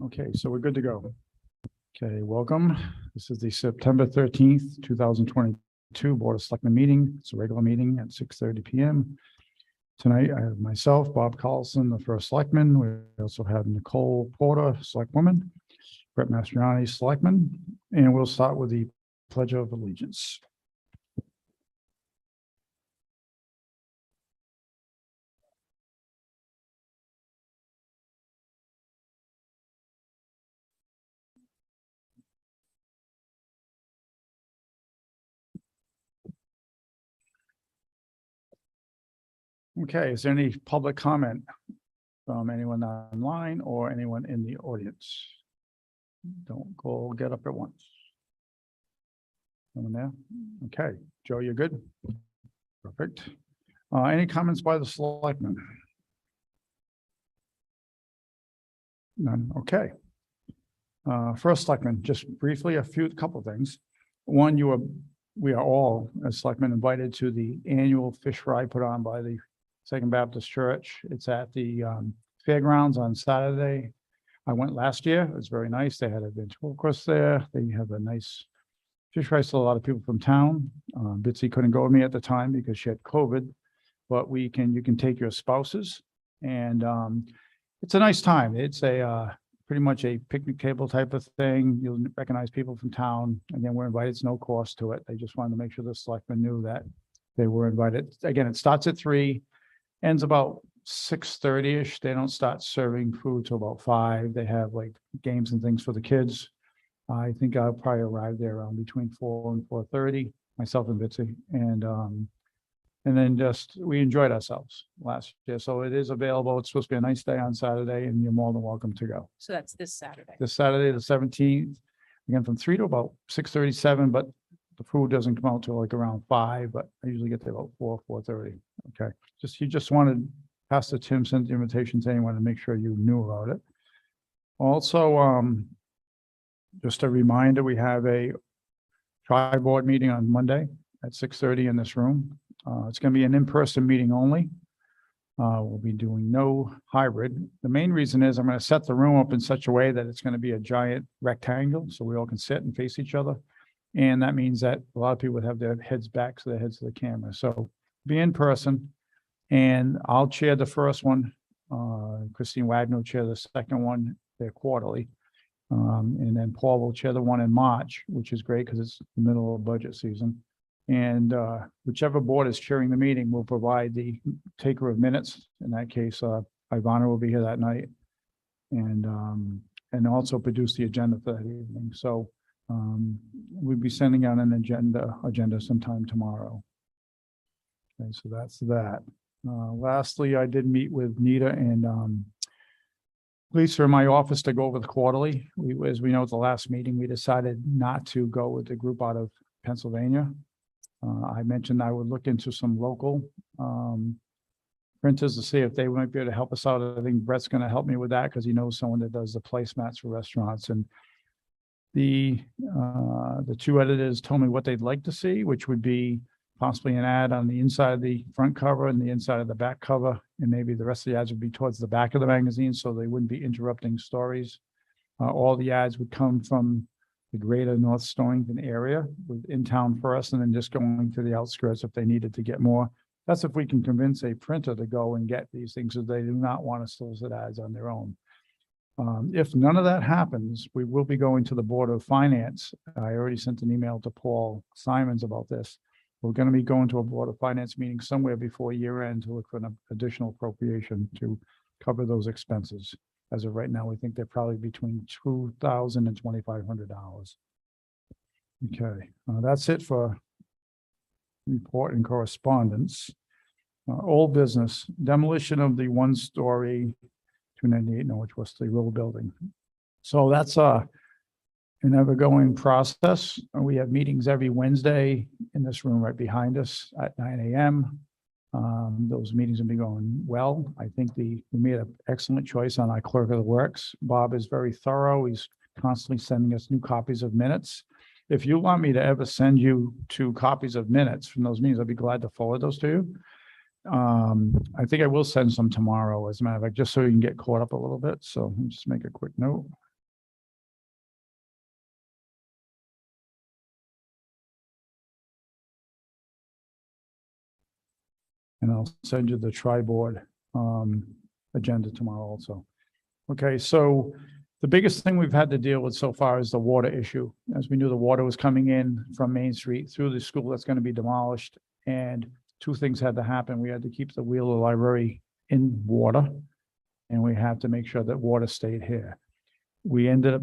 Okay, so we're good to go. Okay, welcome. This is the September 13th, 2022 Board of Selectmen meeting. It's a regular meeting at 6:30 p.m. Tonight, I have myself, Bob Carlson, the first selectman. We also have Nicole Porter, selectwoman, Brett Mastriani, selectman, and we'll start with the Pledge of Allegiance. Okay, is there any public comment from anyone online or anyone in the audience? Don't go get up at once. Anyone there? Okay, Joe, you're good? Perfect. Any comments by the selectmen? None, okay. First selectman, just briefly, couple things. One, we are all, as selectmen, invited to the annual fish fry put on by the Second Baptist Church. It's at the fairgrounds on Saturday. I went last year. It was very nice. They had a ventriloquist there. They have a nice fish fry. Still a lot of people from town. Bitsy couldn't go with me at the time because she had COVID, but you can take your spouses, and it's a nice time. It's pretty much a picnic table type of thing. You'll recognize people from town. Again, we're invited. It's no cost to it. They just wanted to make sure the selectmen knew that they were invited. Again, it starts at 3, ends about 6:30-ish. They don't start serving food till about 5. They have like games and things for the kids. I think I'll probably arrive there around between 4 and 4:30, myself and Bitsy. And then we enjoyed ourselves last year. So it is available. It's supposed to be a nice day on Saturday, and you're more than welcome to go. So that's this Saturday. This Saturday, the 17th, again, from 3 to about 6:37, but the food doesn't come out till like around 5, but I usually get there about 4:30. Okay. You just wanted Pastor Tim sent the invitation to anyone to make sure you knew about it. Also, just a reminder, we have a tri-board meeting on Monday at 6:30 in this room. It's going to be an in-person meeting only. We'll be doing no hybrid. The main reason is I'm going to set the room up in such a way that it's going to be a giant rectangle, so we all can sit and face each other. And that means that a lot of people would have their heads back to the heads of the camera. So be in person, and I'll chair the first one. Christine Wagner will chair the second one. They're quarterly. And then Paul will chair the one in March, which is great because it's the middle of budget season. And whichever board is chairing the meeting will provide the taker of minutes. In that case, Ivana will be here that night, and also produce the agenda for that evening. So we'll be sending out an agenda sometime tomorrow. Okay, so that's that. Lastly, I did meet with Nita and Lisa in my office to go over the quarterly. As we know, at the last meeting, we decided not to go with the group out of Pennsylvania. I mentioned I would look into some local printers to see if they might be able to help us out. I think Brett's going to help me with that because he knows someone that does the placemats for restaurants. And the 2 editors told me what they'd like to see, which would be possibly an ad on the inside of the front cover and the inside of the back cover. And maybe the rest of the ads would be towards the back of the magazine, so they wouldn't be interrupting stories. All the ads would come from the greater North Stonington area, in town first, and then just going to the outskirts if they needed to get more. That's if we can convince a printer to go and get these things, so they do not want to solicit ads on their own. If none of that happens, we will be going to the Board of Finance. I already sent an email to Paul Simons about this. We're going to be going to a Board of Finance meeting somewhere before year end to look for an additional appropriation to cover those expenses. As of right now, we think they're probably between $2,000 and $2,500. Okay, that's it for report and correspondence. Old business, demolition of the 1-story 298 Norwich Wesley Road building. So that's an ever-going process. We have meetings every Wednesday in this room right behind us at 9 a.m. Those meetings have been going well. I think we made an excellent choice on our clerk of the works. Bob is very thorough. He's constantly sending us new copies of minutes. If you want me to ever send you 2 copies of minutes from those meetings, I'd be glad to forward those to you. I think I will send some tomorrow, as a matter of fact, just so you can get caught up a little bit. So let me just make a quick note. And I'll send you the tri-board agenda tomorrow also. Okay, so the biggest thing we've had to deal with so far is the water issue. As we knew, the water was coming in from Main Street through the school that's going to be demolished. And two things had to happen. We had to keep the Wheeler Library in water, and we have to make sure that water stayed here. We ended up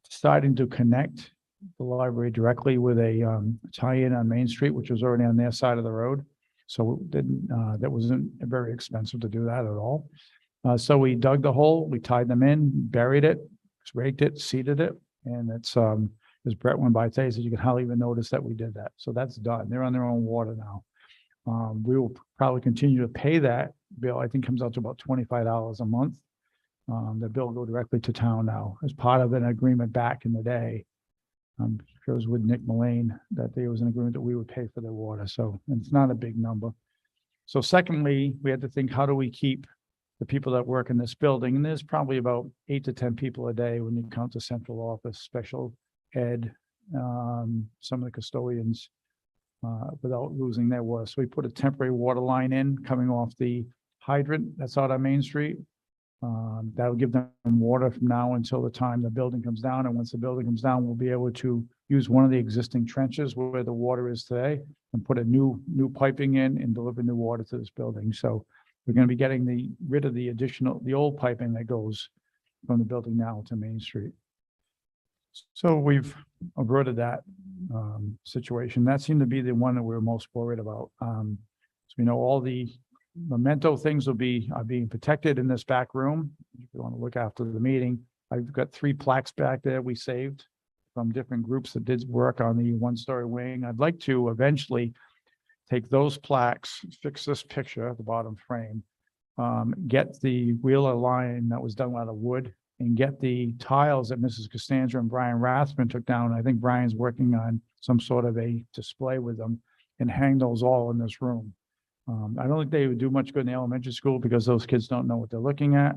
deciding to connect the library directly with a tie-in on Main Street, which was already on their side of the road. So that wasn't very expensive to do that at all. So we dug the hole, we tied them in, buried it, raked it, seeded it. And it's, as Brett went by today, he said you can hardly even notice that we did that. So that's done. They're on their own water now. We will probably continue to pay that bill. I think comes out to about $25 a month. The bill will go directly to town now as part of an agreement back in the day. It was with Nick Mullane that there was an agreement that we would pay for their water. So and it's not a big number. So secondly, we had to think, how do we keep the people that work in this building? And there's probably about 8 to 10 people a day when you count the central office, special ed, some of the custodians, without losing their water. So we put a temporary water line in coming off the hydrant that's out on Main Street. That'll give them water from now until the time the building comes down. And once the building comes down, we'll be able to use one of the existing trenches where the water is today and put a new piping in and deliver new water to this building. So we're going to be getting rid of the old piping that goes from the building now to Main Street. So we've averted that situation. That seemed to be the one that we were most worried about. So we know all the memento things are being protected in this back room. If you want to look after the meeting, I've got 3 plaques back there we saved from different groups that did work on the one-story wing. I'd like to eventually take those plaques, fix this picture at the bottom frame, get the Wheeler line that was done out of wood, and get the tiles that Mrs. Costanza and Brian Rathman took down. I think Brian's working on some sort of a display with them, and hang those all in this room. I don't think they would do much good in the elementary school because those kids don't know what they're looking at.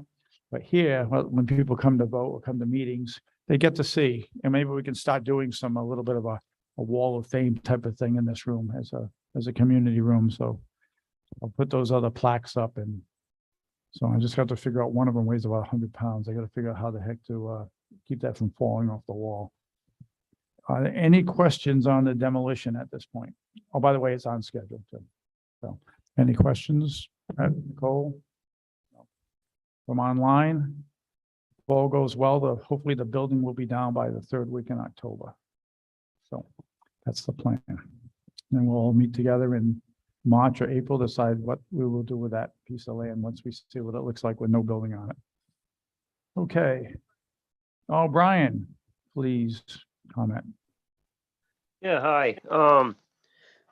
But here, when people come to vote or come to meetings, they get to see, and maybe we can start doing a little bit of a wall of fame type of thing in this room as a community room. So I'll put those other plaques up, and so I just have to figure out, one of them weighs about 100 pounds. I got to figure out how the heck to keep that from falling off the wall. Are there any questions on the demolition at this point? Oh, by the way, it's on schedule too. So any questions, Nicole? From online? If all goes well, hopefully the building will be down by the 3rd week in October. So that's the plan. And we'll all meet together in March or April, decide what we will do with that piece of land once we see what it looks like with no building on it. Okay. Oh, Brian, please comment. Yeah, hi.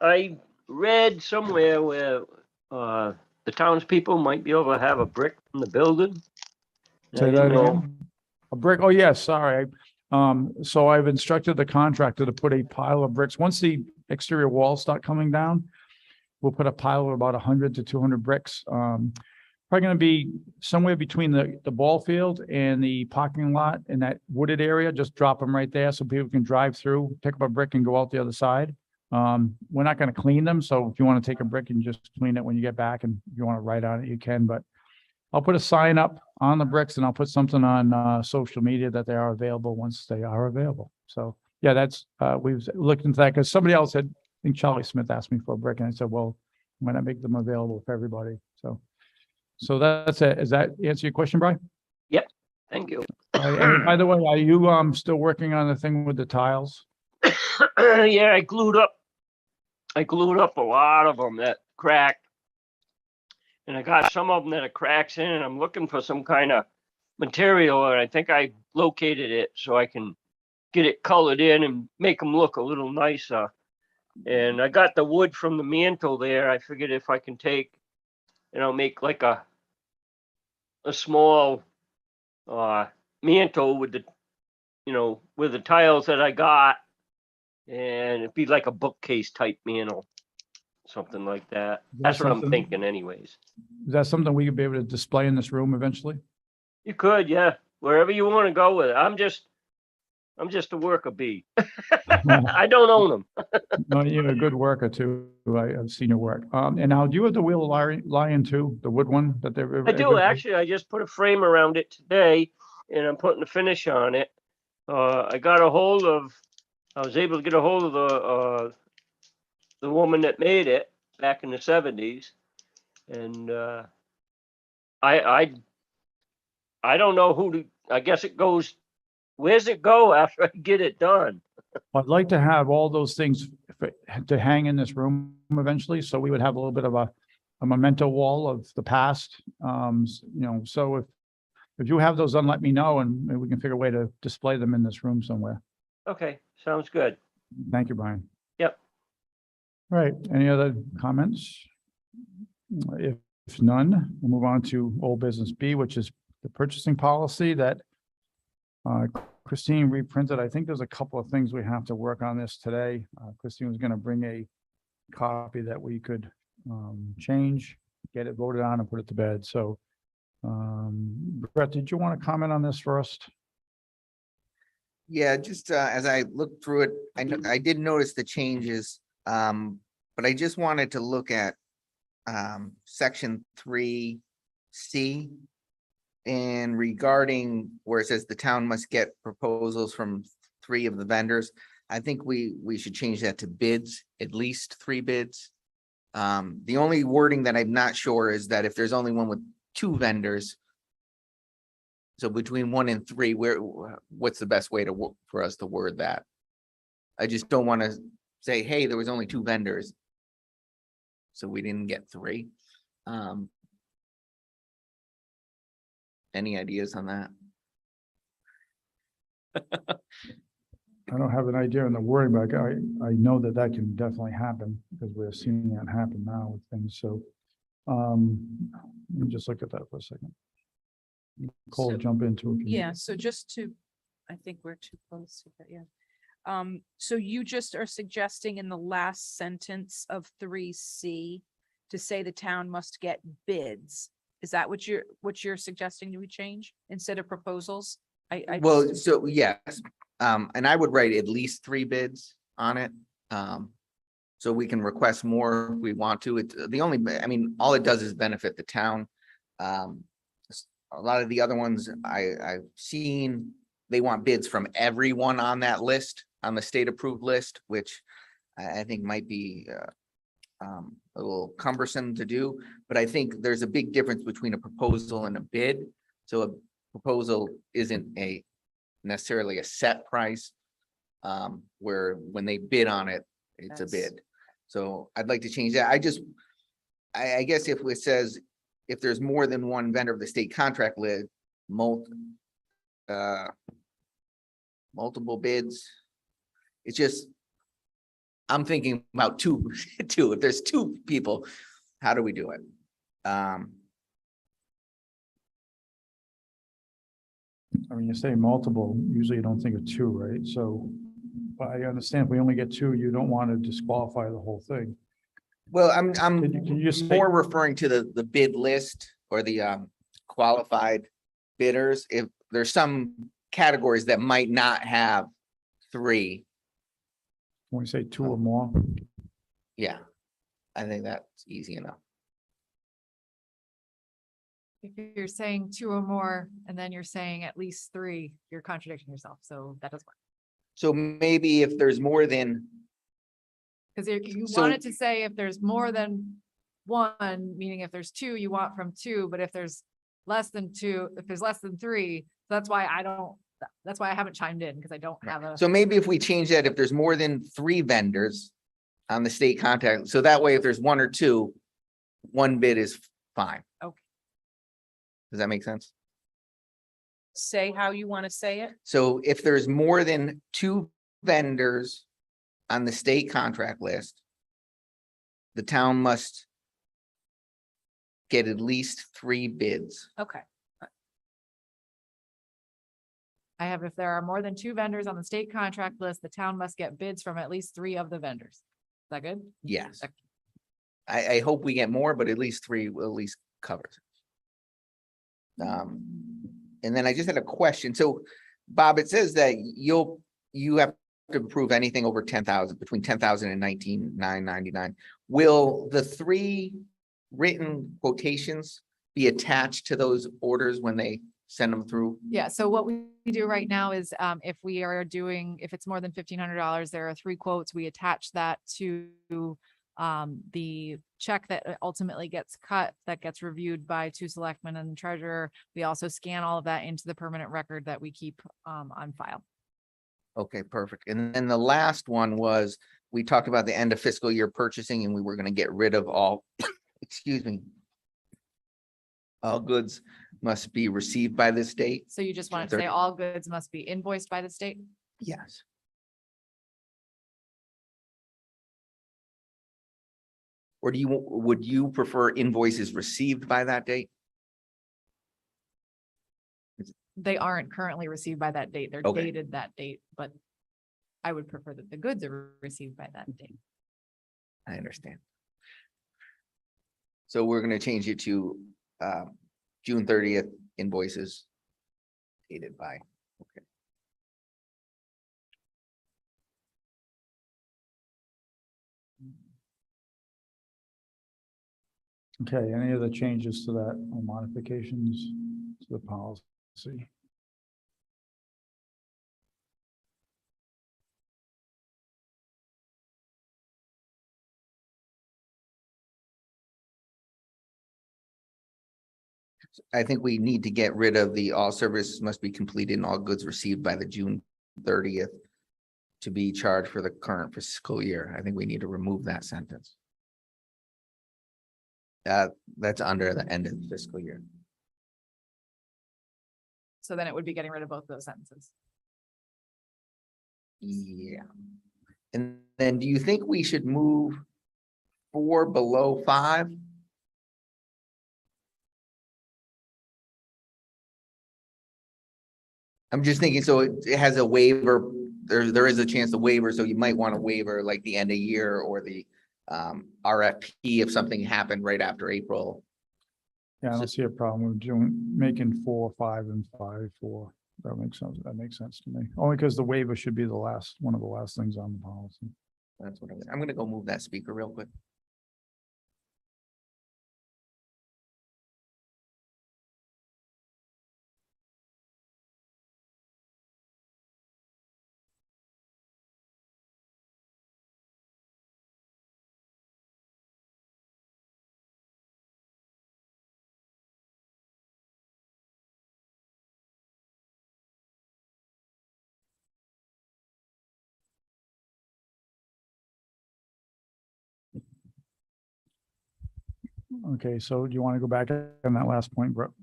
I read somewhere where the townspeople might be able to have a brick from the building. Say that again. A brick. Oh, yes. Sorry. So I've instructed the contractor to put a pile of bricks. Once the exterior walls start coming down, we'll put a pile of about 100 to 200 bricks. Probably going to be somewhere between the ball field and the parking lot in that wooded area. Just drop them right there so people can drive through, pick up a brick and go out the other side. We're not going to clean them. So if you want to take a brick and just clean it when you get back, and if you want to write on it, you can. But I'll put a sign up on the bricks, and I'll put something on social media that they are available once they are available. So yeah, that's we've looked into that because somebody else had, I think Charlie Smith asked me for a brick, and I said, well, when I make them available for everybody. So that's it. Does that answer your question, Brian? Yep. Thank you. And by the way, are you still working on the thing with the tiles? Yeah, I glued up a lot of them that cracked, and I got some of them that are cracks in, and I'm looking for some kind of material, and I think I located it so I can get it colored in and make them look a little nicer. And I got the wood from the mantle there. I figured if I can take, make like a small mantle with the, with the tiles that I got, and it'd be like a bookcase type mantle, something like that. That's what I'm thinking anyways. Is that something we could be able to display in this room eventually? You could, yeah, wherever you want to go with it. I'm just a worker bee. Well, I don't own them. no, you're a good worker too. I've seen your work. And now do you have the wheel lion too? The wood one that they're. I do, actually. I just put a frame around it today and I'm putting a finish on it. I was able to get a hold of the woman that made it back in the 70s. And I don't know I guess where's it go after I get it done? I'd like to have all those things to hang in this room eventually, so we would have a little bit of a memento wall of the past. So if you have those done, let me know and maybe we can figure a way to display them in this room somewhere. Okay, sounds good. Thank you, Brian. Yep. Right, any other comments? If none, we'll move on to old business B, which is the purchasing policy that Christine reprinted. I think there's a couple of things we have to work on this today. Christine was going to bring a copy that we could change, get it voted on and put it to bed. So Brett, did you want to comment on this first? Yeah, just as I looked through it, I did notice the changes, but I just wanted to look at section 3C. And regarding where it says the town must get proposals from 3 of the vendors, I think we should change that to bids, at least 3 bids. The only wording that I'm not sure is that if there's only one with 2 vendors, so between 1 and 3, what's the best way for us to word that? I just don't want to say, hey, there was only 2 vendors, so we didn't get 3. Any ideas on that? I don't have an idea on the wording, but I know that can definitely happen because we're seeing that happen now with things. So let me just look at that for a second. Cole, So- jump into it. Yeah, so I think we're too close to that, yeah. So you just are suggesting in the last sentence of 3C to say the town must get bids. Is that what you're suggesting we change instead of proposals? Well, so yes, and I would write at least 3 bids on it. So we can request more if we want to. It's all it does is benefit the town. A lot of the other ones I've seen, they want bids from everyone on that list, on the state approved list, which I think might be a little cumbersome to do, but I think there's a big difference between a proposal and a bid. So a proposal isn't necessarily a set price, where when they bid on it, it's a bid. So I'd like to change that. I guess if it says, if there's more than 1 vendor of the state contract list, multiple bids, it's just, I'm thinking about two. If there's 2 people, how do we do it? You say multiple, usually you don't think of 2, right? So, but I understand if we only get 2, you don't want to disqualify the whole thing. Well, I'm Can you just say, more referring to the bid list or the qualified bidders. If there's some categories that might not have 3, when we say 2 or more? yeah, I think that's easy enough. If you're saying 2 or more, and then you're saying at least 3, you're contradicting yourself, so that doesn't work. So maybe if there's more than, Because you So- wanted to say if there's more than 1, meaning if there's 2, you want from 2, but if there's less than 2, if there's less than 3, that's why I haven't chimed in, because I don't have a. so maybe if we change that, if there's more than 3 vendors on the state contract, so that way if there's 1 or 2, 1 bid is fine. Okay. Does that make sense? Say how you want to say it. So if there's more than 2 vendors on the state contract list, the town must get at least 3 bids. Okay. I have, if there are more than 2 vendors on the state contract list, the town must get bids from at least 3 of the vendors. Is that good? Yes. Okay. I hope we get more, but at least 3 will at least covers. And then I just had a question. So Bob, it says that you'll you have to approve anything over 10,000, between 10,000 and 19,999. Will the 3 written quotations be attached to those orders when they send them through? Yeah, so what we do right now is, if we are doing, if it's more than $1,500, there are 3 quotes. We attach that to the check that ultimately gets cut, that gets reviewed by 2 selectmen and the treasurer. We also scan all of that into the permanent record that we keep on file. Okay, perfect. And then the last one was, we talked about the end of fiscal year purchasing and we were gonna get rid of all, excuse me. All goods must be received by this date. So you just want to say all goods must be invoiced by the state? Yes. Or would you prefer invoices received by that date? They aren't currently received by that date. They're Okay. dated that date, but I would prefer that the goods are received by that date. I understand. So we're gonna change it to June 30th invoices dated by, okay. Okay, any other changes to that or modifications to the policy? I think we need to get rid of the all services must be completed and all goods received by the June 30th to be charged for the current fiscal year. I think we need to remove that sentence. That's under the end of the fiscal year. So then it would be getting rid of both those sentences. Yeah. And then do you think we should move 4 below 5? I'm just thinking, so it has a waiver, there is a chance of waiver, so you might want to waiver like the end of year or the RFP if something happened right after April. Yeah, I don't see a problem with doing, making 4, 5, and 5, 4. That makes sense. That makes sense to me. Only because the waiver should be the last, one of the last things on the policy. That's what I'm gonna go move that speaker real quick. Okay, so do you want to go back on that last point, Brooke?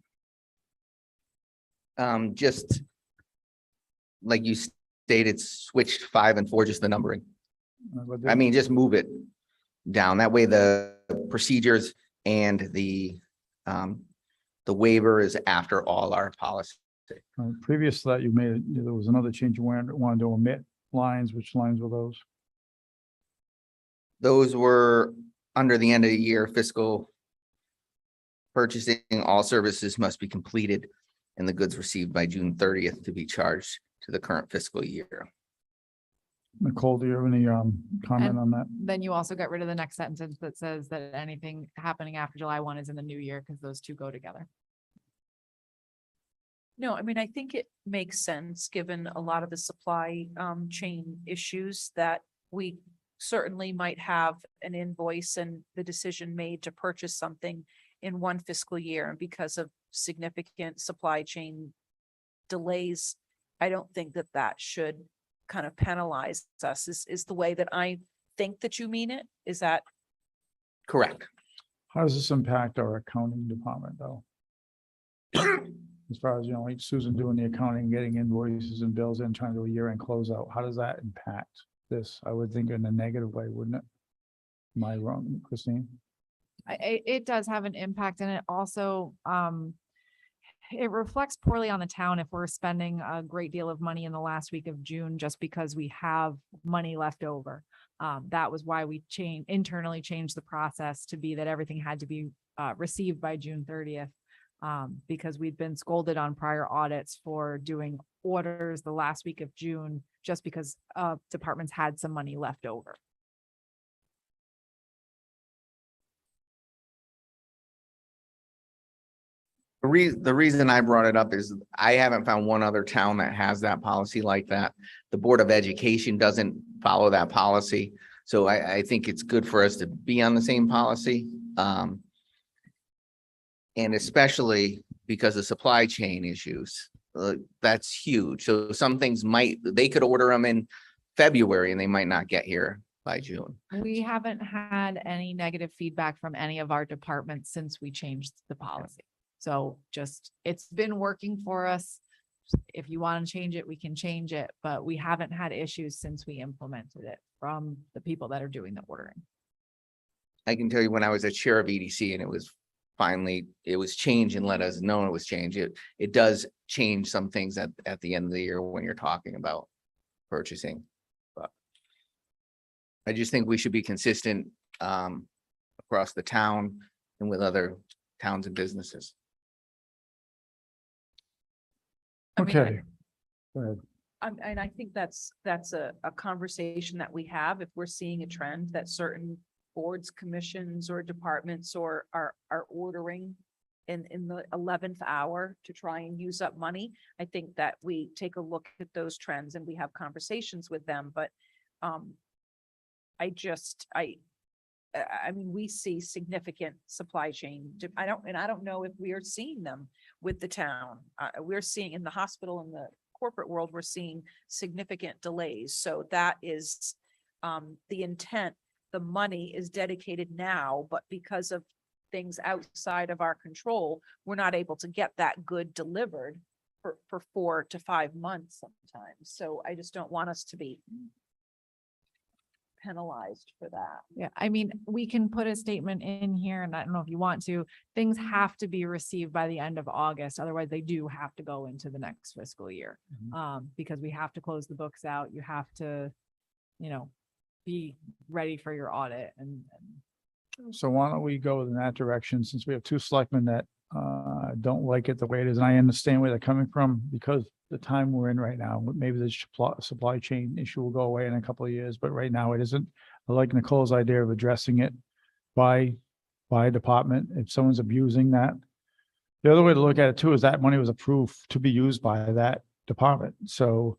Just like you stated, switched 5 and 4, just the numbering. I mean, just move it down. That way the procedures and the waiver is after all our policy. Previous to that, you made, there was another change you wanted to omit lines. Which lines were those? Those were under the end of the year fiscal purchasing, all services must be completed and the goods received by June 30th to be charged to the current fiscal year. Nicole, do you have any comment on that? Then you also got rid of the next sentence that says that anything happening after July 1 is in the new year, because those two go together. No, I mean, I think it makes sense, given a lot of the supply chain issues that we certainly might have an invoice and the decision made to purchase something in one fiscal year. And because of significant supply chain delays, I don't think that that should kind of penalize us, is the way that I think that you mean it. Is that? Correct. How does this impact our accounting department, though? As far as, you know, like Susan doing the accounting, getting invoices and bills in, trying to do a year-end closeout, how does that impact this? I would think in a negative way, wouldn't it? Am I wrong, Christine? It does have an impact, and it also, it reflects poorly on the town if we're spending a great deal of money in the last week of June just because we have money left over. That was why we internally changed the process to be that everything had to be received by June 30th. Because we'd been scolded on prior audits for doing orders the last week of June, just because departments had some money left over. The reason I brought it up is I haven't found one other town that has that policy like that. The Board of Education doesn't follow that policy. So I think it's good for us to be on the same policy. And especially because of supply chain issues, that's huge. So some things they could order them in February and they might not get here by June. We haven't had any negative feedback from any of our departments since we changed the policy. So it's been working for us. If you want to change it, we can change it, but we haven't had issues since we implemented it from the people that are doing the ordering. I can tell you when I was a chair of EDC and it was changed and let us know it was changed. It does change some things at the end of the year when you're talking about purchasing. But I just think we should be consistent across the town and with other towns and businesses. I mean, Okay. Go ahead. And I think that's a conversation that we have if we're seeing a trend that certain boards, commissions, or departments are ordering in the 11th hour to try and use up money. I think that we take a look at those trends and we have conversations with them, but I mean, we see significant supply chain. I don't know if we are seeing them with the town. We're seeing in the hospital and the corporate world, we're seeing significant delays. So that is the intent. The money is dedicated now, but because of things outside of our control, we're not able to get that good delivered for 4 to 5 months sometimes. So I just don't want us to be penalized for that. Yeah, I mean, we can put a statement in here, and I don't know if you want to, things have to be received by the end of August. Otherwise, they do have to go into the next fiscal year. Because we have to close the books out. You have to, be ready for your audit and So why don't we go in that direction, since we have two selectmen that don't like it the way it is, and I understand where they're coming from, because the time we're in right now, maybe the supply chain issue will go away in a couple of years, but right now it isn't. I like Nicole's idea of addressing it by department, if someone's abusing that. The other way to look at it too is that money was approved to be used by that department, so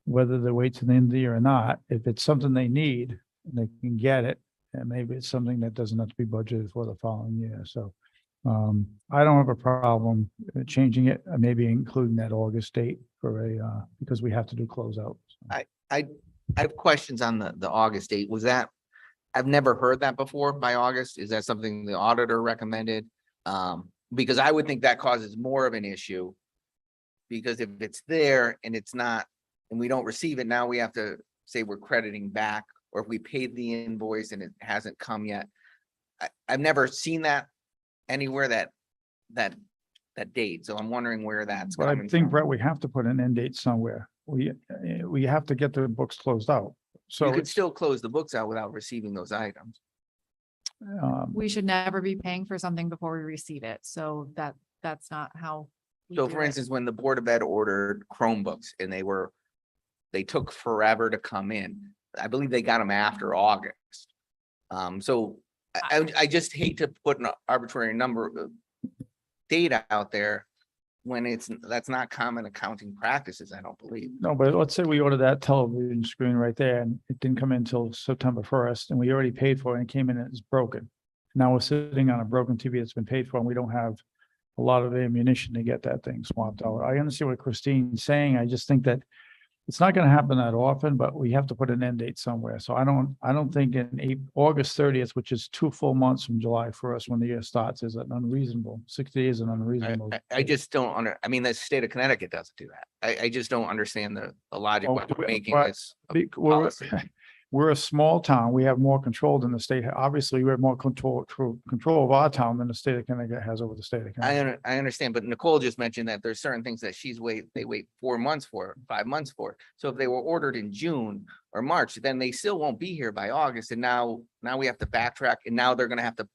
whether they wait to the end of the year or not, if it's something they need, they can get it. And maybe it's something that doesn't have to be budgeted for the following year. So I don't have a problem changing it, maybe including that August date for because we have to do closeout. I have questions on the August date. Was that, I've never heard that before by August. Is that something the auditor recommended? Because I would think that causes more of an issue. Because if it's there and it's not, and we don't receive it, now we have to say we're crediting back, or if we paid the invoice and it hasn't come yet. I've never seen that anywhere, that date. So I'm wondering where that's But I coming think, from. Brett, we have to put an end date somewhere. We have to get the books closed out. So You could it's, still close the books out without receiving those items. we should never be paying for something before we receive it. So that's not how. we So do for it. instance, when the Board of Ed ordered Chromebooks and they took forever to come in. I believe they got them after August. So I just hate to put an arbitrary number of data out there when that's not common accounting practices, I don't believe. no, but let's say we ordered that television screen right there and it didn't come in until September 1st and we already paid for it and it came in and it's broken. Now we're sitting on a broken TV that's been paid for and we don't have a lot of ammunition to get that thing swapped out. I understand what Christine's saying. I just think that it's not going to happen that often, but we have to put an end date somewhere. So I don't think August 30th, which is 2 full months from July 1st when the year starts, is an unreasonable. 60 days is an unreasonable. I just don't I mean, the state of Connecticut doesn't do that. I just don't understand the logic Oh, why we're making but this a We're, policy. we're a small town. We have more control than the state. Obviously, we have more control of our town than the state of Connecticut has over the state of Connecticut. I understand, but Nicole just mentioned that there's certain things that they wait 4 months for, 5 months for. So if they were ordered in June or March, then they still won't be here by August. And now we have to backtrack and now they're gonna have to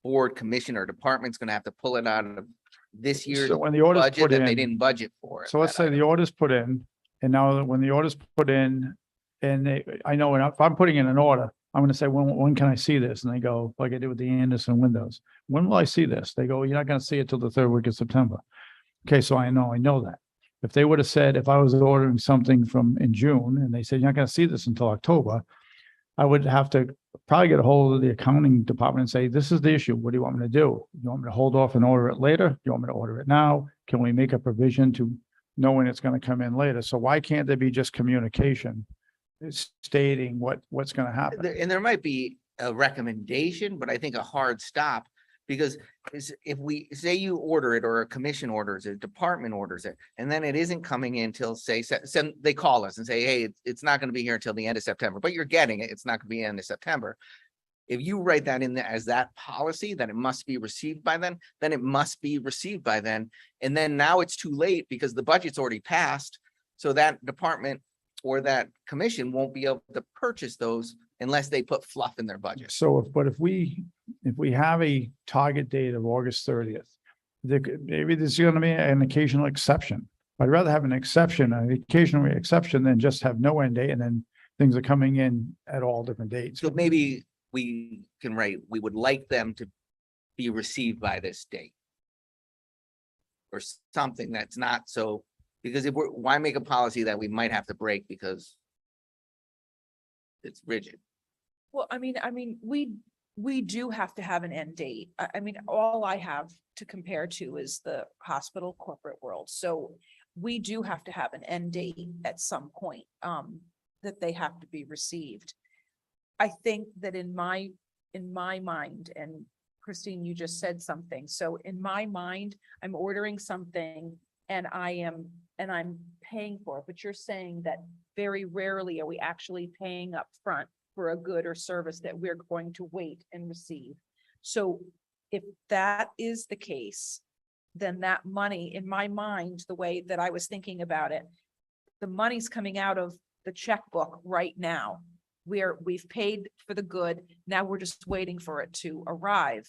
board, commission, or department's gonna have to pull it out of this year's So when the order's budget put that they in, didn't budget for. so let's say the order's put in, and now that when the order's put in, and I know if I'm putting in an order, I'm gonna say, when can I see this? And they go, like I did with the Anderson windows. When will I see this? They go, you're not gonna see it till the third week of September. Okay, so I know that. If they would have said, if I was ordering something from in June and they said, you're not gonna see this until October, I would have to probably get a hold of the accounting department and say, this is the issue. What do you want me to do? You want me to hold off and order it later? You want me to order it now? Can we make a provision to know when it's gonna come in later? So why can't there be just communication stating what's gonna happen? And there might be a recommendation, but I think a hard stop. Because if we say you order it, or a commission orders it, department orders it, and then it isn't coming in till say, they call us and say, hey, it's not gonna be here until the end of September, but you're getting it, it's not gonna be end of September. If you write that in there as that policy, that it must be received by then it must be received by then. And then now it's too late because the budget's already passed. So that department or that commission won't be able to purchase those unless they put fluff in their budget. So if we have a target date of August 30th, maybe there's gonna be an occasional exception. I'd rather have an occasional exception than just have no end date and then things are coming in at all different dates. So maybe we can write, we would like them to be received by this date. Or something that's not so, because why make a policy that we might have to break because it's rigid? Well, I mean, we do have to have an end date. I mean, all I have to compare to is the hospital corporate world. So we do have to have an end date at some point, that they have to be received. I think that in my mind, and Christine, you just said something. So in my mind, I'm ordering something and I'm paying for it, but you're saying that very rarely are we actually paying up front for a good or service that we're going to wait and receive. So if that is the case, then that money, in my mind, the way that I was thinking about it, the money's coming out of the checkbook right now. We've paid for the good. Now we're just waiting for it to arrive.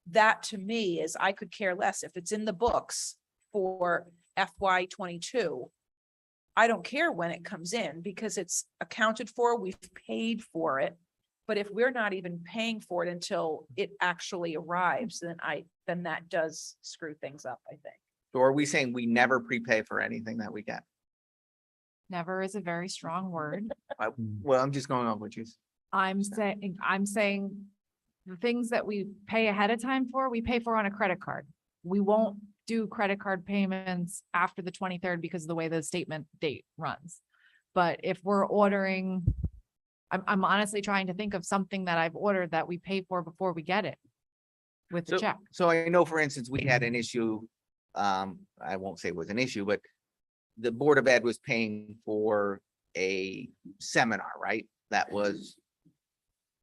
That to me is, I could care less if it's in the books for FY22. I don't care when it comes in because it's accounted for, we've paid for it. But if we're not even paying for it until it actually arrives, then that does screw things up, I think. Or are we saying we never prepay for anything that we get? Never is a very strong word. Well, I'm just going off what you. I'm saying the things that we pay ahead of time for, we pay for on a credit card. We won't do credit card payments after the 23rd because of the way the statement date runs. But if we're ordering, I'm honestly trying to think of something that I've ordered that we pay for before we get it with the check. So I know, for instance, we had an issue, I won't say it was an issue, but the Board of Ed was paying for a seminar, right? That was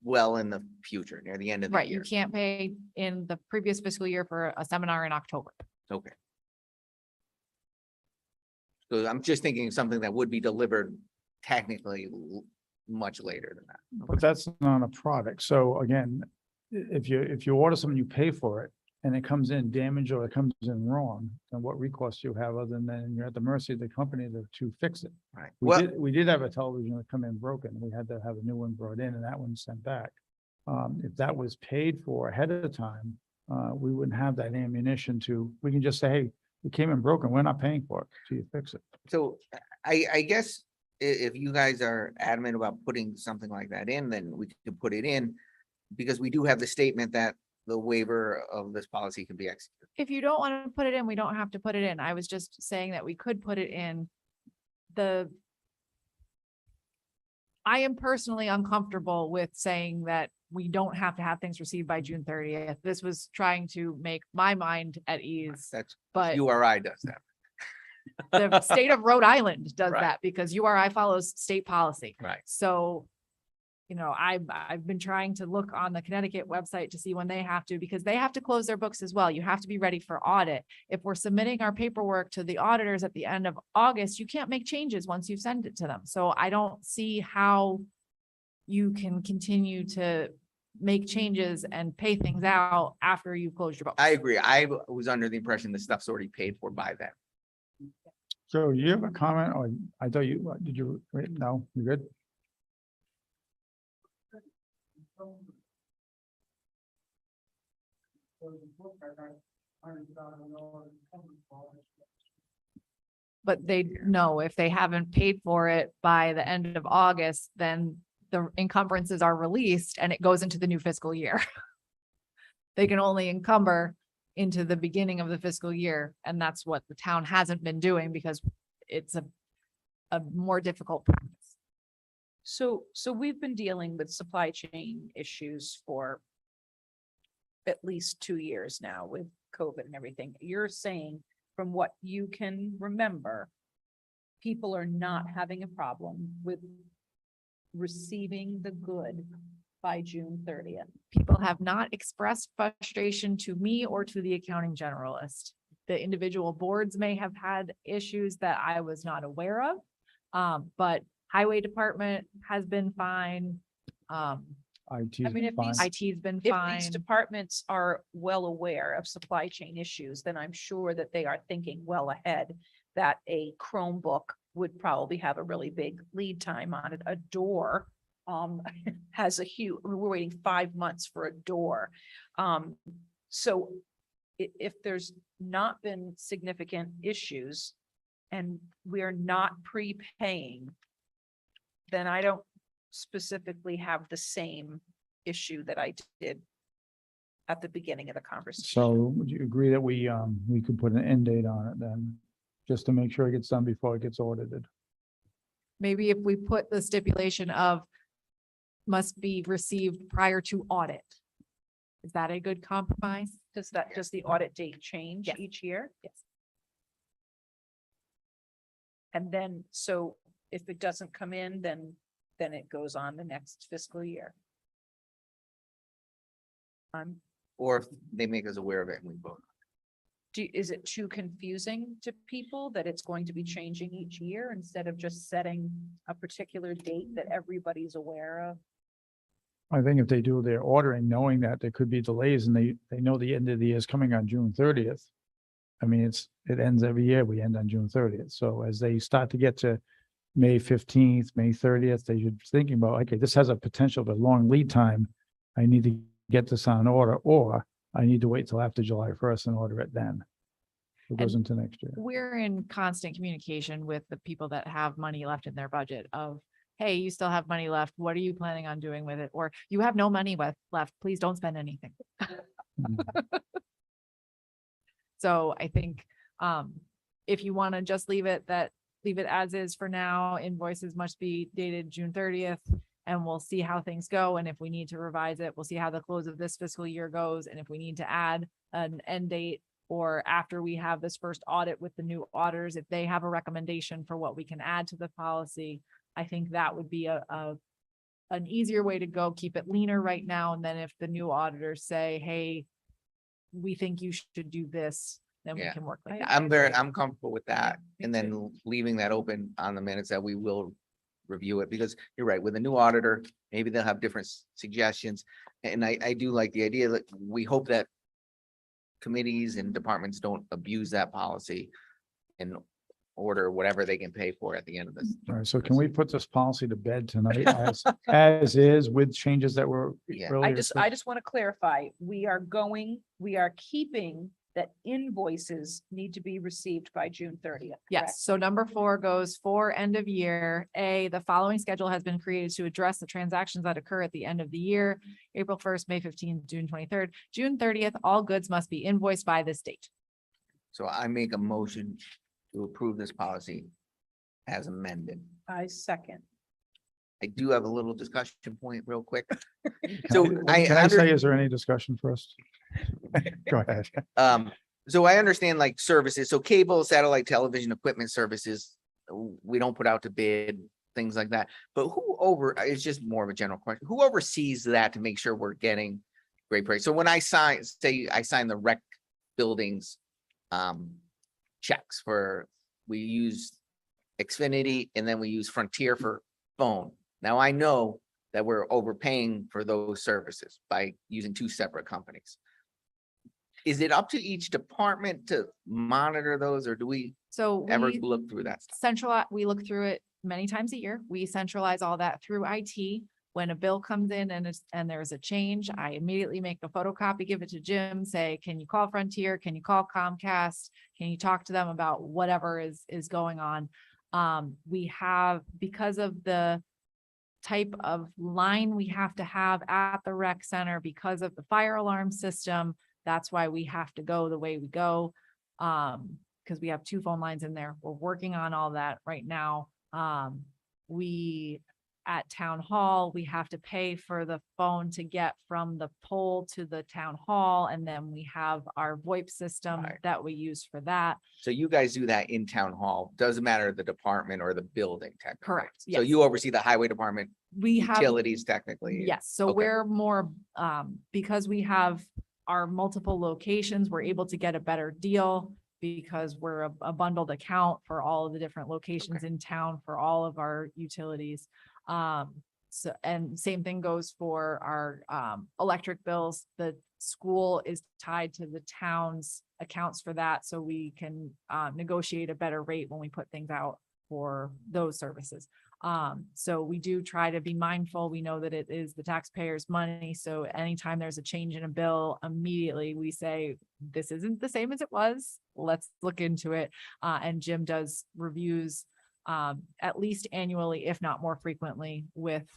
well in the future, near the end of the Right, year. you can't pay in the previous fiscal year for a seminar in October. Okay. So I'm just thinking of something that would be delivered technically much later than that. But that's not a product. So again, if you order something, you pay for it and it comes in damaged or it comes in wrong, then what recourse do you have other than you're at the mercy of the company to fix it? Right. We did have a television that come in broken. We had to have a new one brought in and that one sent back. If that was paid for ahead of time, we wouldn't have that ammunition we can just say, hey, it came in broken. We're not paying for it. So you fix it. So I guess if you guys are adamant about putting something like that in, then we could put it in because we do have the statement that the waiver of this policy can be executed. If you don't want to put it in, we don't have to put it in. I was just saying that we could put it in. I am personally uncomfortable with saying that we don't have to have things received by June 30th. This was trying to make my mind at ease, That's, but URI does that. the state of Rhode Island does Right. that because URI follows state policy. Right. So, I've been trying to look on the Connecticut website to see when they have to, because they have to close their books as well. You have to be ready for audit. If we're submitting our paperwork to the auditors at the end of August, you can't make changes once you've sent it to them. So I don't see how you can continue to make changes and pay things out after you've closed your books. I agree. I was under the impression the stuff's already paid for by then. So you have a comment, or I thought you, did you, wait, no, you good? But they know if they haven't paid for it by the end of August, then the encumbrances are released and it goes into the new fiscal year. They can only encumber into the beginning of the fiscal year, and that's what the town hasn't been doing because it's a more difficult practice. So we've been dealing with supply chain issues for at least 2 years now with COVID and everything. You're saying, from what you can remember, people are not having a problem with receiving the good by June 30th. People have not expressed frustration to me or to the accounting generalist. The individual boards may have had issues that I was not aware of. But highway department has been fine. IT I mean, if these- IT's been If fine. these departments are well aware of supply chain issues, then I'm sure that they are thinking well ahead that a Chromebook would probably have a really big lead time on it. A door has a huge, we're waiting 5 months for a door. So if there's not been significant issues and we're not prepaying, then I don't specifically have the same issue that I did at the beginning of the conversation. So would you agree that we could put an end date on it then? Just to make sure it gets done before it gets audited? Maybe if we put the stipulation of must be received prior to audit. Is that a good compromise? Does the audit date change Yes. each year? Yes. And then, so if it doesn't come in, then it goes on the next fiscal year. Or if they make us aware of it and we vote. Is it too confusing to people that it's going to be changing each year instead of just setting a particular date that everybody's aware of? I think if they do their ordering, knowing that there could be delays and they know the end of the year is coming on June 30th. I mean, it ends every year. We end on June 30th. So as they start to get to May 15th, May 30th, they should be thinking about, okay, this has a potential of a long lead time. I need to get this on order, or I need to wait till after July 1st and order it then. It goes into next year. We're in constant communication with the people that have money left in their budget of, hey, you still have money left. What are you planning on doing with it? Or you have no money left. Please don't spend anything. So I think if you want to just leave it as is for now, invoices must be dated June 30th. And we'll see how things go. And if we need to revise it, we'll see how the close of this fiscal year goes. And if we need to add an end date, or after we have this first audit with the new auditors, if they have a recommendation for what we can add to the policy, I think that would be an easier way to go. Keep it leaner right now. And then if the new auditors say, hey, we think you should do this, then we Yeah. can work like that. I'm comfortable with that. Me And then leaving that open on the minutes that we will review it, because you're right, with a new auditor, maybe they'll have different suggestions. And I do like the idea that we hope that committees and departments don't abuse that policy and order whatever they can pay for at the end of this. All right, so can we put this policy to bed tonight as is with changes that were Yeah. earlier? I just want to clarify, we are keeping that invoices need to be received by June 30th. Yes, so number 4 goes for end of year. The following schedule has been created to address the transactions that occur at the end of the year, April 1st, May 15th, June 23rd, June 30th, all goods must be invoiced by this date. So I make a motion to approve this policy as amended. I second. I do have a little discussion point real quick. Can So I I say, is there any discussion first? Go ahead. So I understand like services, so cable, satellite, television, equipment services, we don't put out to bid, things like that. But it's just more of a general question. Who oversees that to make sure we're getting great price? So when I sign the rec buildings checks we use Xfinity and then we use Frontier for phone. Now I know that we're overpaying for those services by using two separate companies. Is it up to each department to monitor those, or do we So ever we look through that stuff? we look through it many times a year. We centralize all that through IT. When a bill comes in and there's a change, I immediately make a photocopy, give it to Jim, say, can you call Frontier? Can you call Comcast? Can you talk to them about whatever is going on? We have, because of the type of line we have to have at the rec center, because of the fire alarm system, that's why we have to go the way we go. Because we have two phone lines in there. We're working on all that right now. We, at town hall, we have to pay for the phone to get from the pole to the town hall. And then we have our VoIP system Right. that we use for that. So you guys do that in town hall, doesn't matter the department or the building technically. Correct. So Yes. you oversee the highway department, We have, utilities technically. yes, so Okay. we're more, because we have our multiple locations, we're able to get a better deal because we're a bundled account for all of the different locations in town for all of our utilities. So, and same thing goes for our, electric bills. The school is tied to the town's accounts for that, so we can, negotiate a better rate when we put things out for those services. So we do try to be mindful. We know that it is the taxpayers' money. So anytime there's a change in a bill, immediately we say, this isn't the same as it was. Let's look into it. And Jim does reviews at least annually, if not more frequently, with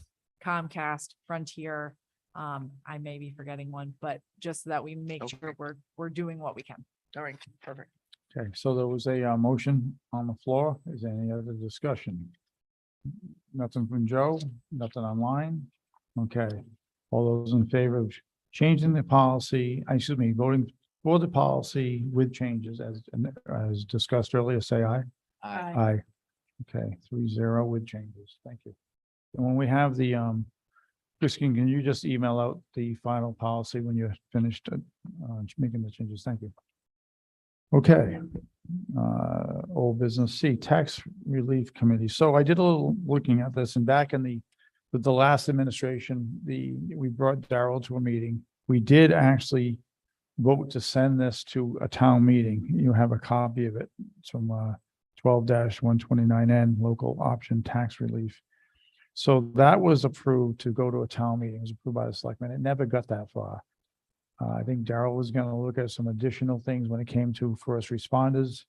Comcast, Frontier. I may be forgetting one, but just so that we make sure we're doing what we can. All right, perfect. Okay, so there was a motion on the floor. Is there any other discussion? Nothing from Joe, nothing online. Okay, all those in favor of changing the policy, excuse me, voting for the policy with changes as discussed earlier, say aye. Aye. Okay, 3-0 with changes. Thank you. And when we have the, Christine, can you just email out the final policy when you're finished making the changes? Thank you. Okay. Old business C, Tax Relief Committee. So I did a little looking at this, and back in with the last administration, we brought Daryl to a meeting. We did actually vote to send this to a town meeting. You have a copy of it. It's from 12-129N, local option tax relief. So that was approved to go to a town meeting. It was approved by the selectmen. It never got that far. I think Daryl was going to look at some additional things when it came to first responders.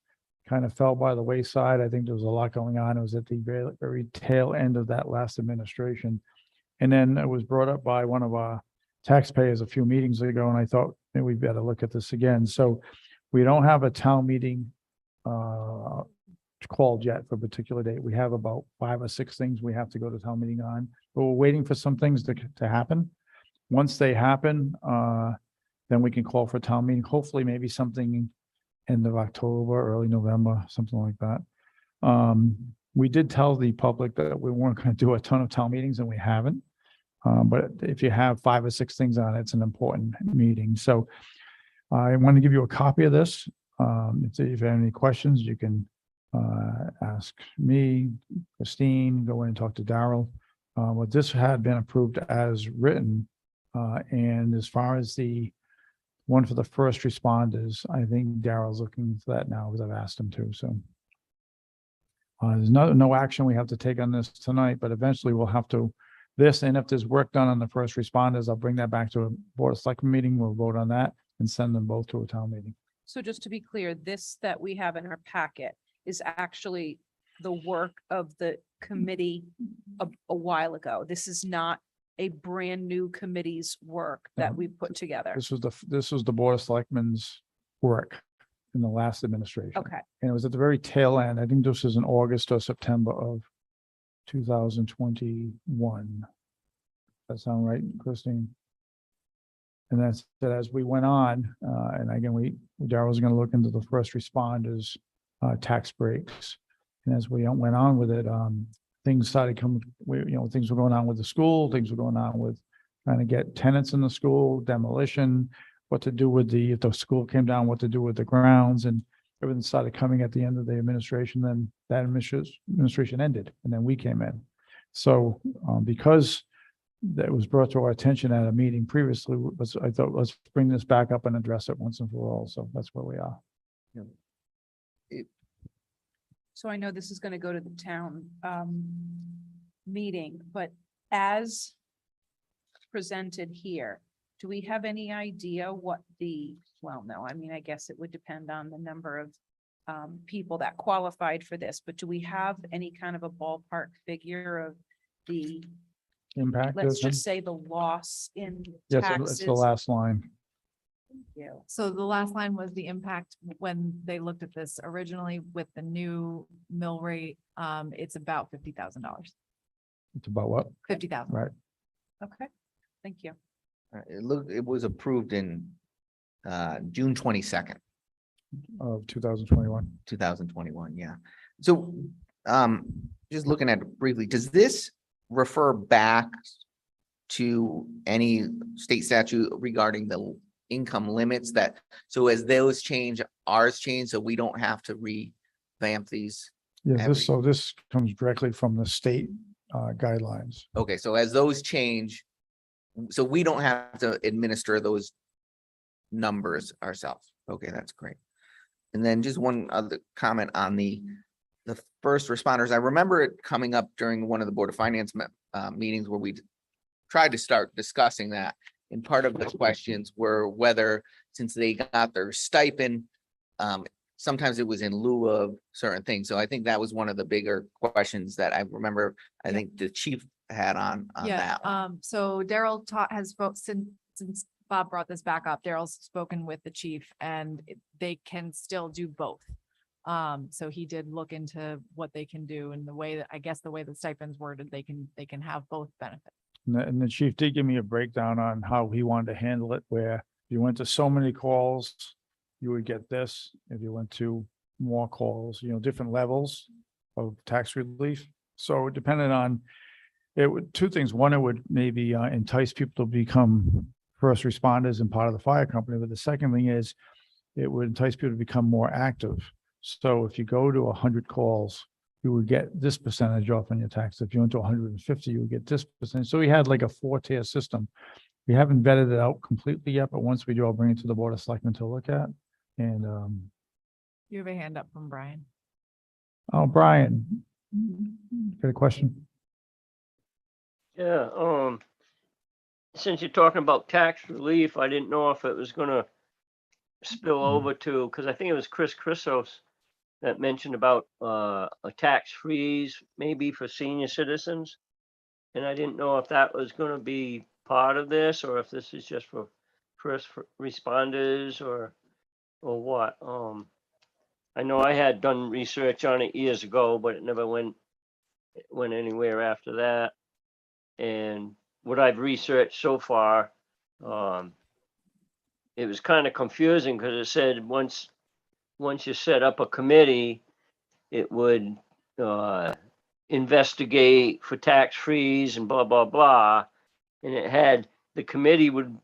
Kind of fell by the wayside. I think there was a lot going on. It was at the very, very tail end of that last administration. And then it was brought up by one of our taxpayers a few meetings ago, and I thought maybe we better look at this again. So we don't have a town meeting called yet for a particular date. We have about 5 or 6 things we have to go to town meeting on, but we're waiting for some things to happen. Once they happen, then we can call for a town meeting, hopefully maybe something end of October, early November, something like that. We did tell the public that we weren't going to do a ton of town meetings, and we haven't. But if you have 5 or 6 things on it, it's an important meeting. So I want to give you a copy of this. If you have any questions, you can ask me, Christine, go in and talk to Daryl. But this had been approved as written. And as far as the one for the first responders, I think Daryl's looking for that now because I've asked him to. So there's no action we have to take on this tonight, but eventually we'll have to and if there's work done on the first responders, I'll bring that back to a board of selectmen meeting. We'll vote on that and send them both to a town meeting. So just to be clear, this that we have in our packet is actually the work of the committee a while ago. This is not a brand new committee's work that No. we put together. This was the board of selectmen's work in the last administration. Okay, And it was at the very tail end. I think this was in August or September of 2021. That sound right, Christine? And that's that as we went on, and again, Daryl was going to look into the first responders tax breaks. And as we went on with it, things started coming, things were going on with the school, things were going on with trying to get tenants in the school, demolition, what to do with if the school came down, what to do with the grounds, and everything started coming at the end of the administration. Then that administration ended, and then we came in. So because that was brought to our attention at a meeting previously was, I thought, let's bring this back up and address it once and for all. So that's where we are. So I know this is gonna go to the town meeting, but as presented here, do we have any idea what well, no, I mean, I guess it would depend on the number of people that qualified for this, but do we have any kind of a ballpark figure of the, Impact. let's is- just say the loss in Yes, taxes? it's the last line. Yeah. So the last line was the impact when they looked at this originally with the new mill rate. It's about $50,000, It's about what? 50,000. Right. Okay, thank you. It was approved in June 22nd, Of 2021. 2021, yeah. So just looking at it briefly, does this refer back to any state statute regarding the income limits that, so as those change, ours change, so we don't have to revamp these? Yeah, Every- so this comes directly from the state guidelines. Okay, so as those change, so we don't have to administer those numbers ourselves. Okay, that's great. And then just one other comment on the first responders. I remember it coming up during one of the Board of Finance meetings where we tried to start discussing that. And part of the questions were whether, since they got their stipend, sometimes it was in lieu of certain things. So I think that was one of the bigger questions that I remember, I think the chief had on Yeah, that one. so Daryl has spoke since Bob brought this back up, Daryl's spoken with the chief and they can still do both. So he did look into what they can do and the way that, I guess the way the stipends worded, they can have both benefits. And the chief did give me a breakdown on how he wanted to handle it, where if you went to so many calls, you would get this. If you went to more calls, different levels of tax relief. So it depended on, it would, two things. One, it would maybe entice people to become first responders and part of the fire company. But the second thing is it would entice people to become more active. So if you go to 100 calls, you would get this percentage off on your tax. If you went to 150, you would get this percentage. So we had like a 4-tier system. We haven't vetted it out completely yet, but once we do, I'll bring it to the Board of Selectmen to look at. And, You have a hand up from Brian. oh, Brian, got a question? Yeah, since you're talking about tax relief, I didn't know if it was gonna spill over to, because I think it was Chris Chrysos that mentioned about a tax freeze maybe for senior citizens. And I didn't know if that was gonna be part of this, or if this is just for first responders or what. I know I had done research on it years ago, but it never went anywhere after that. And what I've researched so far, it was kind of confusing because it said once you set up a committee, it would investigate for tax freeze and blah, blah, blah. And it had, the committee would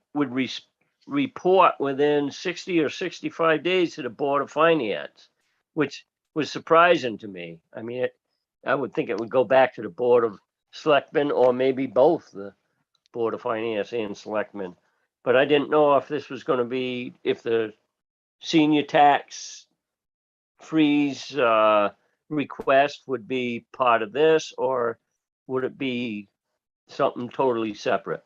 report within 60 or 65 days to the Board of Finance, which was surprising to me. I mean, I would think it would go back to the Board of Selectmen, or maybe both the Board of Finance and Selectmen. But I didn't know if this was going to be, if the senior tax freeze request would be part of this, or would it be something totally separate?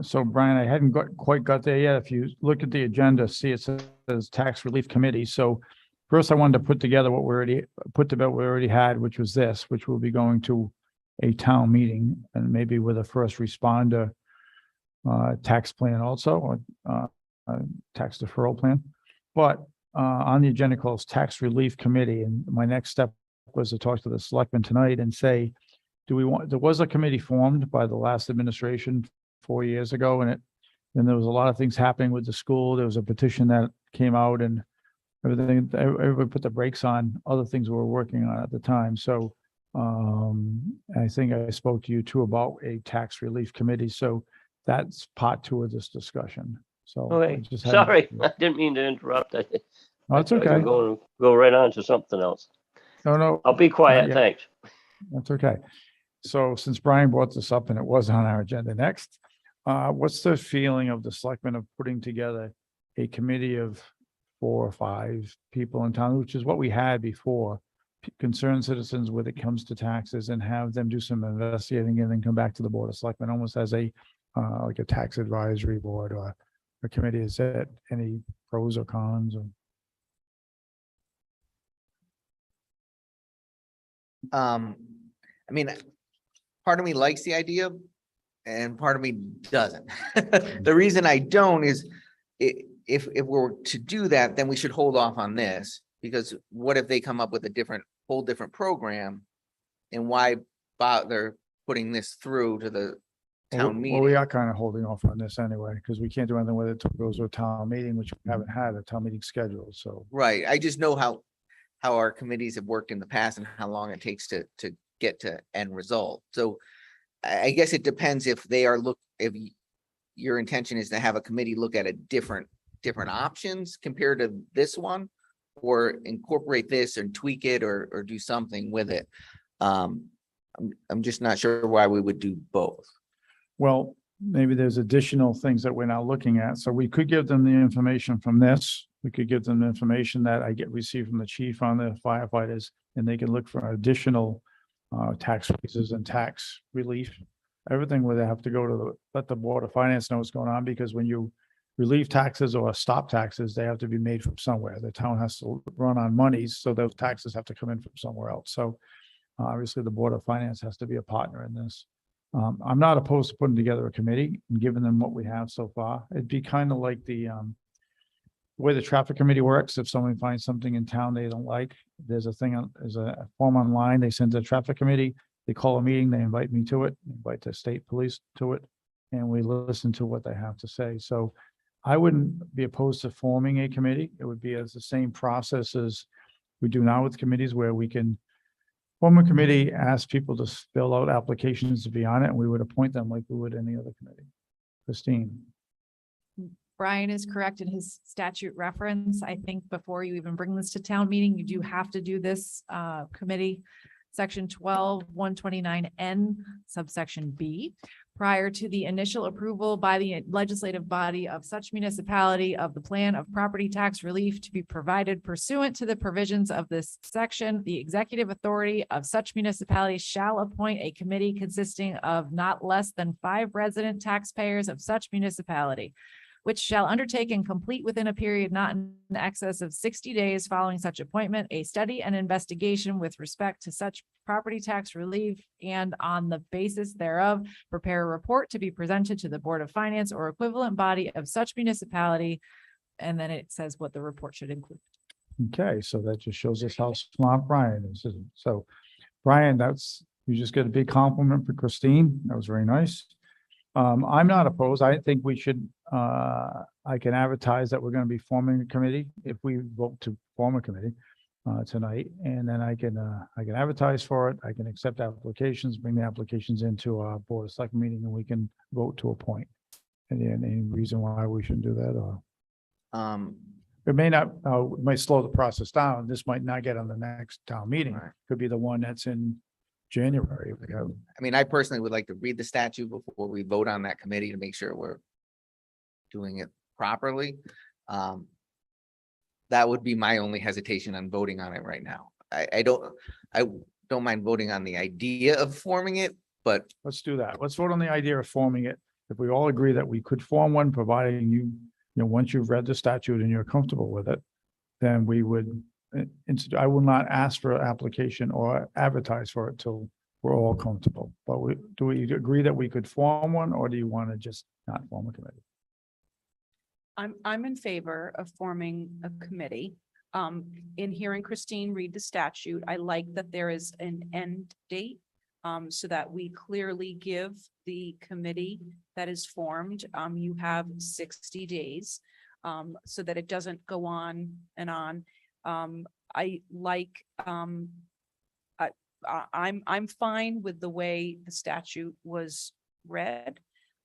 So Brian, I hadn't quite got there yet. If you look at the agenda, see it says Tax Relief Committee. So first I wanted to put together what we already had, which was this, which will be going to a town meeting and maybe with a first responder tax plan also, or tax deferral plan. But on the agenda calls Tax Relief Committee. And my next step was to talk to the selectmen tonight and say, there was a committee formed by the last administration 4 years ago, and there was a lot of things happening with the school. There was a petition that came out and everything, everybody put the brakes on other things we were working on at the time. So I think I spoke to you too about a tax relief committee. So that's part 2 of this discussion. So I Okay, just hadn't- sorry, I didn't mean to interrupt. No, it's I thought you were okay. going to go right on to something else. No, I'll be quiet, yeah. thanks. That's okay. So since Brian brought this up and it was on our agenda next, what's the feeling of the selectmen of putting together a committee of 4 or 5 people in town, which is what we had before, concerned citizens when it comes to taxes, and have them do some investigating and then come back to the Board of Selectmen almost as a like a tax advisory board or a committee? Is that any pros or cons? Or I mean, part of me likes the idea and part of me doesn't. The reason I don't is if we're to do that, then we should hold off on this, because what if they come up with a whole different program? And why bother putting this through to the town Well, we meeting? are kind of holding off on this anyway, because we can't do anything with it until it goes to a town meeting, which we haven't had a town meeting scheduled, so. Right, I just know how our committees have worked in the past and how long it takes to get to end result. So I guess it depends if your intention is to have a committee look at a different options compared to this one, or incorporate this and tweak it or do something with it. I'm just not sure why we would do both. Well, maybe there's additional things that we're now looking at. So we could give them the information from this. We could give them the information that I received from the chief on the firefighters, and they can look for additional tax raises and tax relief. Everything where they have to go to let the Board of Finance know what's going on, because when you relieve taxes or stop taxes, they have to be made from somewhere. The town has to run on monies, so those taxes have to come in from somewhere else. So obviously the Board of Finance has to be a partner in this. I'm not opposed to putting together a committee and giving them what we have so far. It'd be kind of like the way the traffic committee works. If someone finds something in town they don't like, there's a form online, they send to the traffic committee, they call a meeting, they invite me to it, invite the state police to it, and we listen to what they have to say. So I wouldn't be opposed to forming a committee. It would be as the same process as we do now with committees, where we can form a committee, ask people to fill out applications to be on it, and we would appoint them like we would any other committee. Christine? Brian is correct in his statute reference. I think before you even bring this to town meeting, you do have to do this committee. Section 12-129N, subsection B, prior to the initial approval by the legislative body of such municipality of the plan of property tax relief to be provided pursuant to the provisions of this section, the executive authority of such municipality shall appoint a committee consisting of not less than 5 resident taxpayers of such municipality, which shall undertake and complete within a period not in excess of 60 days following such appointment, a study and investigation with respect to such property tax relief, and on the basis thereof, prepare a report to be presented to the Board of Finance or equivalent body of such municipality. And then it says what the report should include. Okay, so that just shows us how smart Brian is. So Brian, you just get a big compliment for Christine. That was very nice. I'm not opposed. I think we should, I can advertise that we're going to be forming a committee if we vote to form a committee tonight. And then I can advertise for it. I can accept applications, bring the applications into our Board of Selectmen meeting, and we can vote to appoint. Any reason why we shouldn't do that? Or it may not, it might slow the process down. This might not get on the next town meeting. Right. Could be the one that's in January. I mean, I personally would like to read the statute before we vote on that committee to make sure we're doing it properly. That would be my only hesitation on voting on it right now. I don't mind voting on the idea of forming it, but Let's do that. Let's vote on the idea of forming it. If we all agree that we could form one, providing once you've read the statute and you're comfortable with it, then we would, I will not ask for an application or advertise for it till we're all comfortable. But do we agree that we could form one, or do you want to just not form a committee? I'm in favor of forming a committee. In hearing Christine read the statute, I like that there is an end date. So that we clearly give the committee that is formed, you have 60 days. So that it doesn't go on and on. I like, I'm fine with the way the statute was read.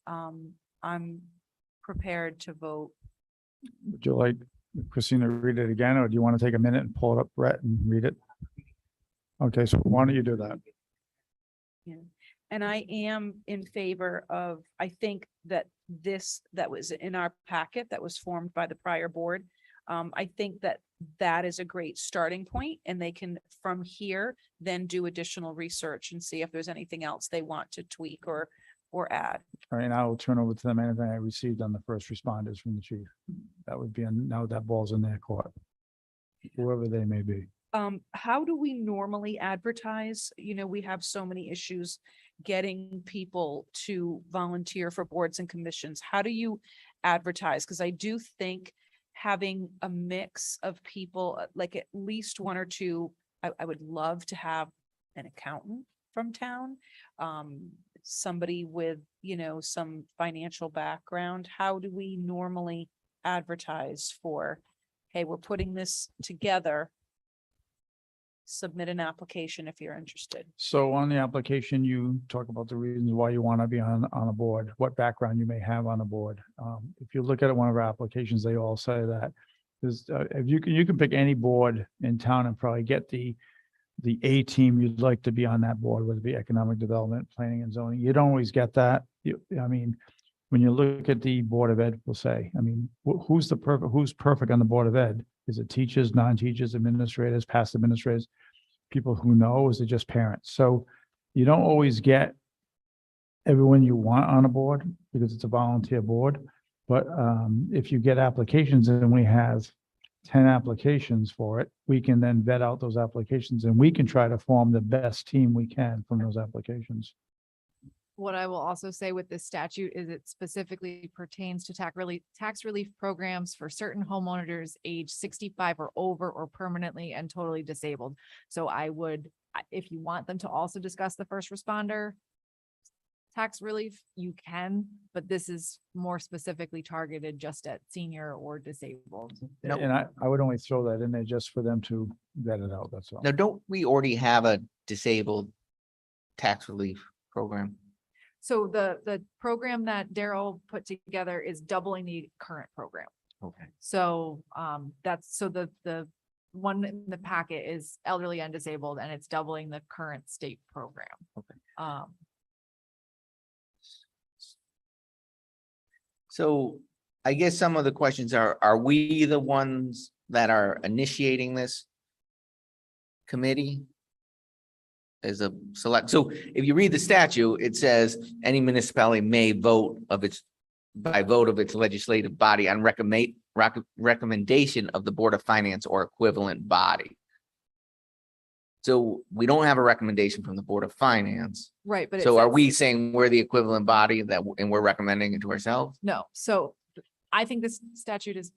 I'm prepared to vote. Would you like Christina to read it again, or do you want to take a minute and pull it up, Brett, and read it? Okay, so why don't you do that? And I am in favor of, I think that this, that was in our packet that was formed by the prior board. I think that that is a great starting point, and they can from here then do additional research and see if there's anything else they want to tweak or add. All right, and I will turn over to them anything I received on the first responders from the chief. That would be, now that ball's in their court, whoever they may be. How do we normally advertise? You know, we have so many issues getting people to volunteer for boards and commissions. How do you advertise? Because I do think having a mix of people, like at least one or two, I would love to have an accountant from town, somebody with, you know, some financial background. How do we normally advertise for, hey, we're putting this together? Submit an application if you're interested. So on the application, you talk about the reasons why you want to be on a board, what background you may have on a board. If you look at one of our applications, they all say that. There's, if you can pick any board in town and probably get the A team you'd like to be on that board, whether it be economic development, planning and zoning. You don't always get that. I mean, when you look at the Board of Ed, we'll say, I mean, who's perfect on the Board of Ed? Is it teachers, non-teachers, administrators, past administrators, people who know, or is it just parents? So you don't always get everyone you want on a board because it's a volunteer board. But if you get applications and we have 10 applications for it, we can then vet out those applications and we can try to form the best team we can from those applications. What I will also say with this statute is it specifically pertains to tax relief programs for certain homeowners age 65 or over or permanently and totally disabled. So I would, if you want them to also discuss the first responder tax relief, you can, but this is more specifically targeted just at senior or disabled. Nope. And I would only throw that in there just for them to vet it out, that's all. Now, don't we already have a disabled tax relief program? So the program that Daryl put together is doubling the current program. Okay. So that's, so the one in the packet is elderly and disabled, and it's doubling the current state program. Okay. So I guess some of the questions are we the ones that are initiating this committee? As a select, so if you read the statute, it says any municipality may vote by vote of its legislative body on recommendation of the Board of Finance or equivalent body. So we don't have a recommendation from the Board of Finance. Right, but it So are says- we saying we're the equivalent body and we're recommending it to ourselves? No, so I think this statute is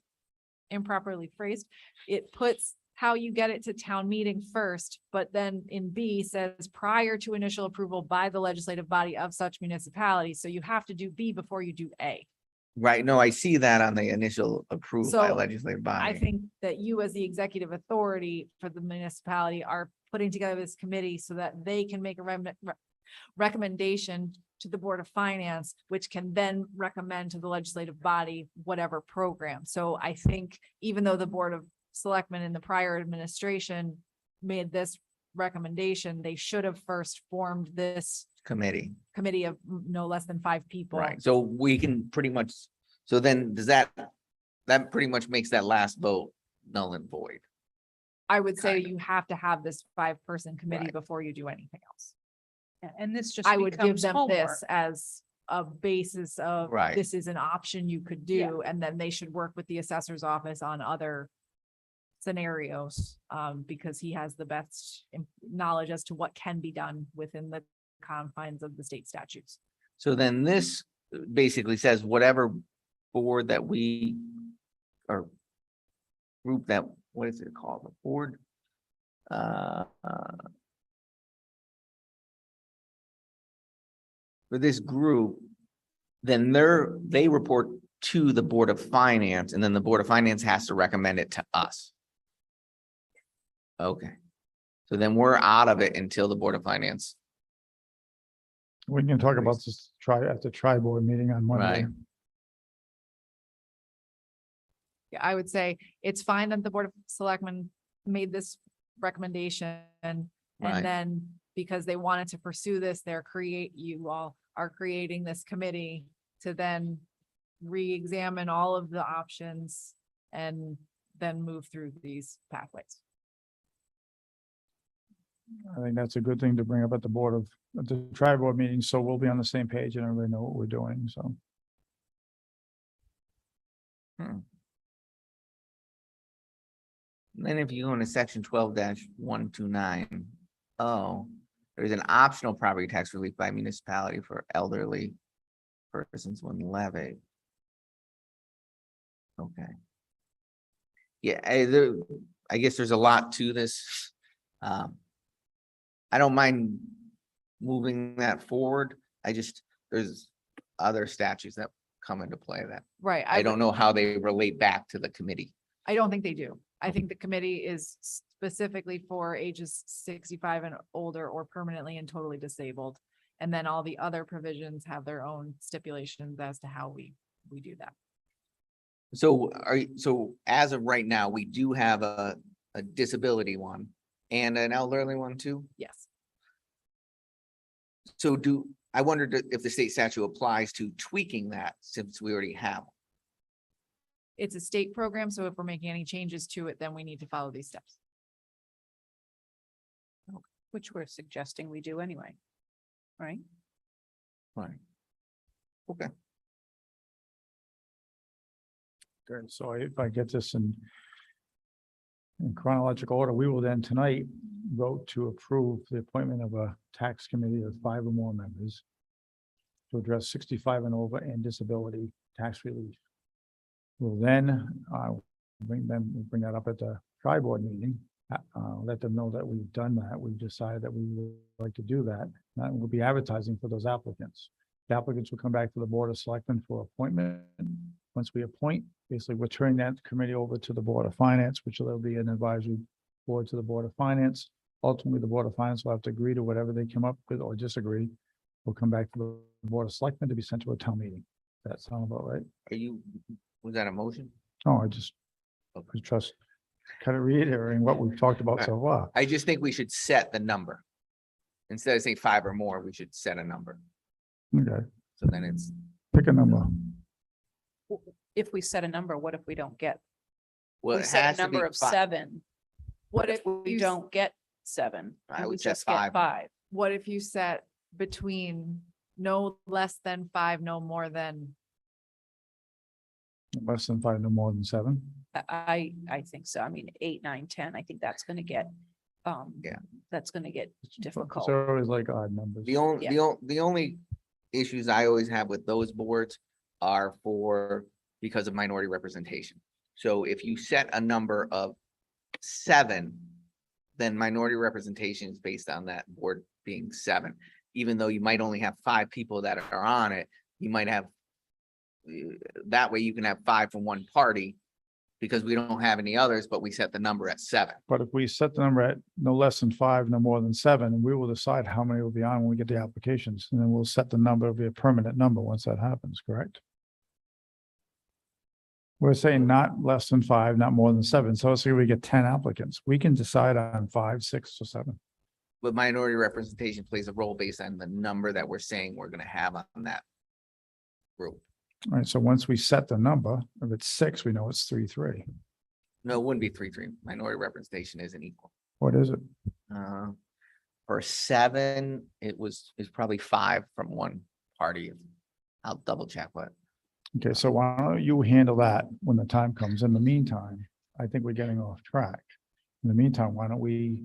improperly phrased. It puts how you get it to town meeting first, but then in B says prior to initial approval by the legislative body of such municipality. So you have to do B before you do A. Right, no, I see that on the initial approval by So, legislative I body. think that you as the executive authority for the municipality are putting together this committee so that they can make a recommendation to the Board of Finance, which can then recommend to the legislative body whatever program. So I think even though the Board of Selectmen in the prior administration made this recommendation, they should have first formed this Committee, committee of no less than 5 people. right, so we can pretty much, so then does that pretty much makes that last vote null and void? I would say Kind of. you have to have this 5-person committee Right. before you do anything else. And this just I would give becomes them homework. this as a basis of, Right. this is an option you could Yeah. do, and then they should work with the assessor's office on other scenarios, because he has the best knowledge as to what can be done within the confines of the state statutes. So then this basically says whatever board that we or group that, what is it called, the board? For this group, then they report to the Board of Finance, and then the Board of Finance has to recommend it to us. Okay, so then we're out of it until the Board of Finance. We can talk about this at the tri-board meeting on Monday. Right. Yeah, I would say it's fine that the Board of Selectmen made this recommendation. Right. And then because they wanted to pursue this, you all are creating this committee to then re-examine all of the options and then move through these pathways. I think that's a good thing to bring up at the tri-board meeting, so we'll be on the same page and everybody know what we're doing, so. Then if you go into section 12-129, there's an optional property tax relief by municipality for elderly persons when levied. Okay. Yeah, I guess there's a lot to this. I don't mind moving that forward. There's other statutes that come into play that Right. I don't know how they relate back to the committee. I don't think they do. I think the committee is specifically for ages 65 and older or permanently and totally disabled. And then all the other provisions have their own stipulations as to how we do that. So as of right now, we do have a disability one and an elderly one too. Yes. So I wondered if the state statute applies to tweaking that since we already have. It's a state program, so if we're making any changes to it, then we need to follow these steps. Which we're suggesting we do anyway. Right? Right. Okay. Good, so if I get this in chronological order, we will then tonight vote to approve the appointment of a tax committee of 5 or more members to address 65 and over and disability tax relief. We'll then bring that up at the tri-board meeting. Let them know that we've done that. We've decided that we would like to do that. And we'll be advertising for those applicants. The applicants will come back to the Board of Selectmen for appointment. Once we appoint, basically we're turning that committee over to the Board of Finance, which will be an advisory board to the Board of Finance. Ultimately, the Board of Finance will have to agree to whatever they come up with or disagree. We'll come back to the Board of Selectmen to be sent to a town meeting. That sound about right? Was that a motion? Oh, I just trust kind of reiterating what we've talked about so far. I just think we should set the number. Instead of saying 5 or more, we should set a number. Okay, So then it's, pick a number. If we set a number, what if we don't get, well, we it set has a to be number of 5. 7? What if we you s- don't get 7? I and we would set just get 5. 5? What if you set between no less than 5, no more than, Less than 5, no more than 7. I think so. I mean, 8, 9, 10, I think that's gonna get, Yeah. that's gonna get difficult. So always like odd numbers. The only issues I always have with those boards are because of minority representation. So if you set a number of 7, then minority representation is based on that board being 7. Even though you might only have 5 people that are on it, you might have, that way you can have 5 from one party because we don't have any others, but we set the number at 7. But if we set the number at no less than 5, no more than 7, we will decide how many will be on when we get the applications. And then we'll set the number, it'll be a permanent number once that happens, correct? We're saying not less than 5, not more than 7. So let's say we get 10 applicants. We can decide on 5, 6, or 7. But minority representation plays a role based on the number that we're saying we're gonna have on that group. All right, so once we set the number, if it's 6, we know it's 3-3. No, it wouldn't be 3-3. Minority representation isn't equal. What is it? For 7, it's probably 5 from one party. I'll double check what. Okay, so why don't you handle that when the time comes? In the meantime, I think we're getting off track. In the meantime, why don't we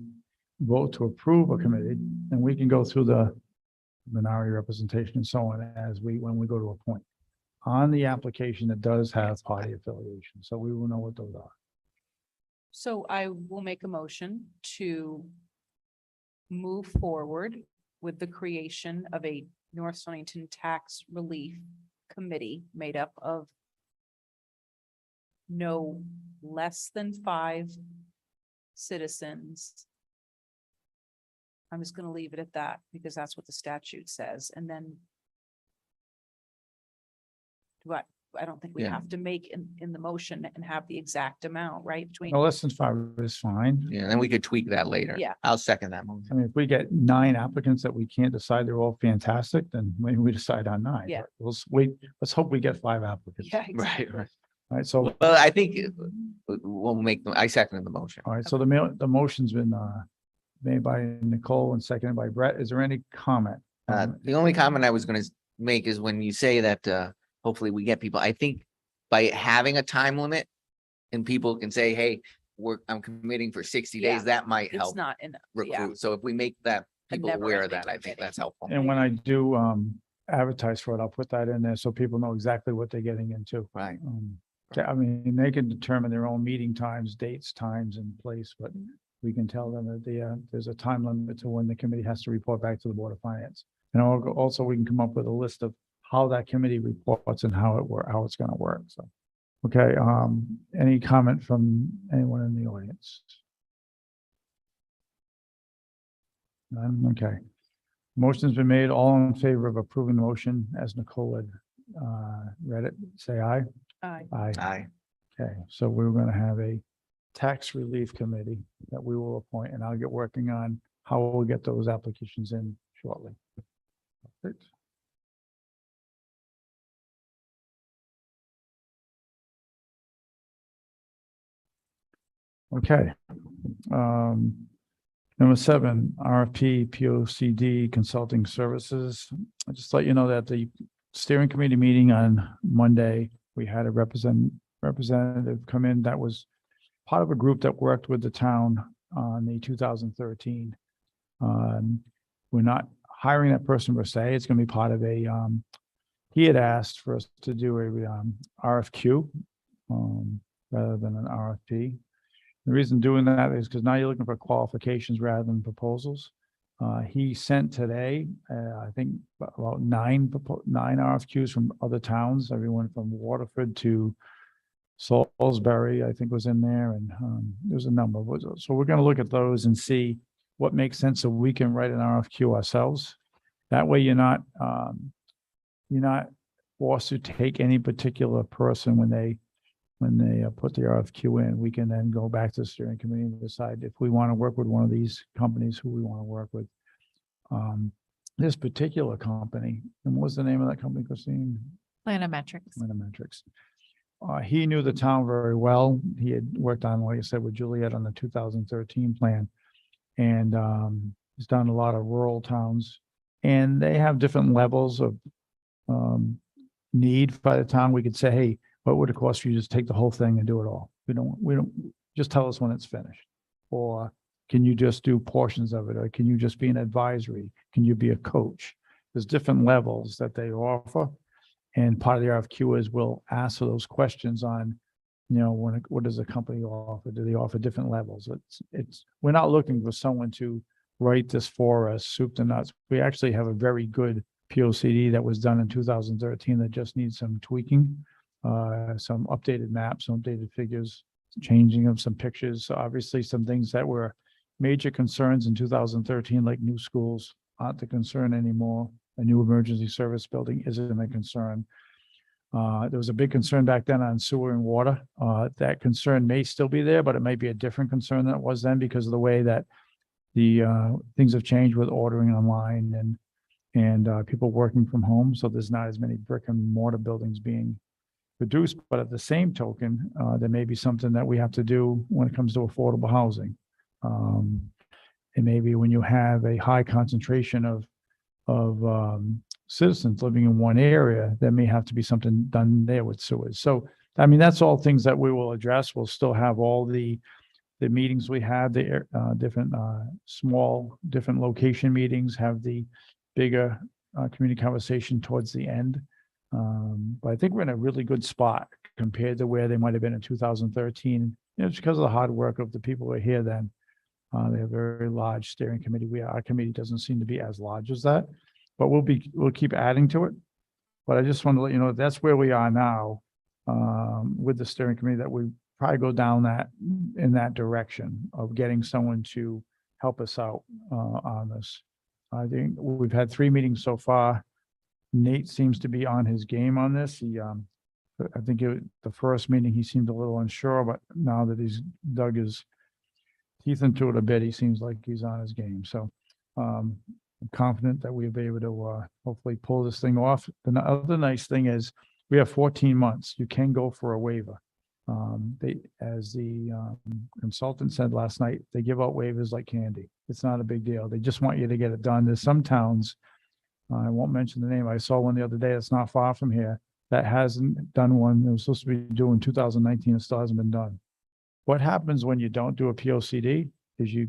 vote to approve a committee and we can go through the minority representation and so on when we go to a point. On the application, it does have party affiliation, so we will know what those are. So I will make a motion to move forward with the creation of a North Stonington Tax Relief Committee made up of no less than 5 citizens. I'm just gonna leave it at that because that's what the statute says. And then I don't think we Yeah. have to make in the motion and have the exact amount, right? Between, No, less than 5 is fine. Yeah, then we could tweak that later. Yeah. I'll second that I motion. mean, if we get 9 applicants that we can't decide they're all fantastic, then maybe we decide on 9. Yeah. But wait, let's hope we get 5 applicants. yeah, Right, exactly. right. All right, so, Well, I think we'll make, I second the motion. all right, so the motion's been made by Nicole and seconded by Brett. Is there any comment? The only comment I was gonna make is when you say that, hopefully we get people, I think by having a time limit and people can say, hey, I'm committing for 60 Yeah. days, that might It's help not enough. Yeah. recruit. So if we make that A people aware of never-ending that, I think committee. that's helpful. And when I do advertise for it, I'll put that in there so people know exactly what they're getting into. Right. I mean, they can determine their own meeting times, dates, times and place, but we can tell them that there's a time limit to when the committee has to report back to the Board of Finance. And also we can come up with a list of how that committee reports and how it's gonna work, so. Okay, any comment from anyone in the audience? None, okay. Motion's been made, all in favor of approving the motion as Nicole had read it, say aye. Aye. Aye. Aye. Okay, so we're gonna have a tax relief committee that we will appoint, and I'll get working on how we'll get those applications in shortly. Perfect. Okay. Number 7, RFP POCD Consulting Services. I just let you know that the steering committee meeting on Monday, we had a representative come in that was part of a group that worked with the town on the 2013. We're not hiring that person per se. It's going to be part of a, he had asked for us to do a RFQ rather than an RFP. The reason doing that is because now you're looking for qualifications rather than proposals. He sent today, I think about 9 RFQs from other towns, everyone from Waterford to Salisbury, I think was in there, and there's a number. So we're going to look at those and see what makes sense so we can write an RFQ ourselves. That way you're not forced to take any particular person when they put the RFQ in. We can then go back to the steering committee and decide if we want to work with one of these companies, who we want to work with. This particular company, and what was the name of that company, Christine? Planometrics. Planometrics. He knew the town very well. He had worked on, like I said, with Juliet on the 2013 plan. And he's done a lot of rural towns. And they have different levels of need by the town. We could say, hey, what would it cost for you to just take the whole thing and do it all? We don't just tell us when it's finished. Or can you just do portions of it? Or can you just be an advisory? Can you be a coach? There's different levels that they offer. And part of the RFQ is we'll answer those questions on, what does a company offer? Do they offer different levels? We're not looking for someone to write this for us, soup to nuts. We actually have a very good POCD that was done in 2013 that just needs some tweaking, some updated maps, some updated figures, changing of some pictures. So obviously some things that were major concerns in 2013, like new schools aren't a concern anymore. A new emergency service building isn't a concern. There was a big concern back then on sewer and water. That concern may still be there, but it might be a different concern than it was then because of the way that the things have changed with ordering online and people working from home. So there's not as many brick and mortar buildings being produced. But at the same token, there may be something that we have to do when it comes to affordable housing. And maybe when you have a high concentration of citizens living in one area, there may have to be something done there with sewers. So, I mean, that's all things that we will address. We'll still have all the meetings we had, the different small, different location meetings, have the bigger community conversation towards the end. But I think we're in a really good spot compared to where they might have been in 2013. It's because of the hard work of the people who were here then. They have a very large steering committee. Our committee doesn't seem to be as large as that, but we'll keep adding to it. But I just want to let you know that's where we are now with the steering committee, that we probably go down in that direction of getting someone to help us out on this. I think we've had 3 meetings so far. Nate seems to be on his game on this. He But I think the first meeting, he seemed a little unsure, but now that he's dug his teeth into it a bit, he seems like he's on his game. So I'm confident that we'll be able to hopefully pull this thing off. The other nice thing is we have 14 months. You can go for a waiver. As the consultant said last night, they give out waivers like candy. It's not a big deal. They just want you to get it done. There's some towns, I won't mention the name. I saw one the other day. It's not far from here that hasn't done one. It was supposed to be due in 2019. It still hasn't been done. What happens when you don't do a POCD is you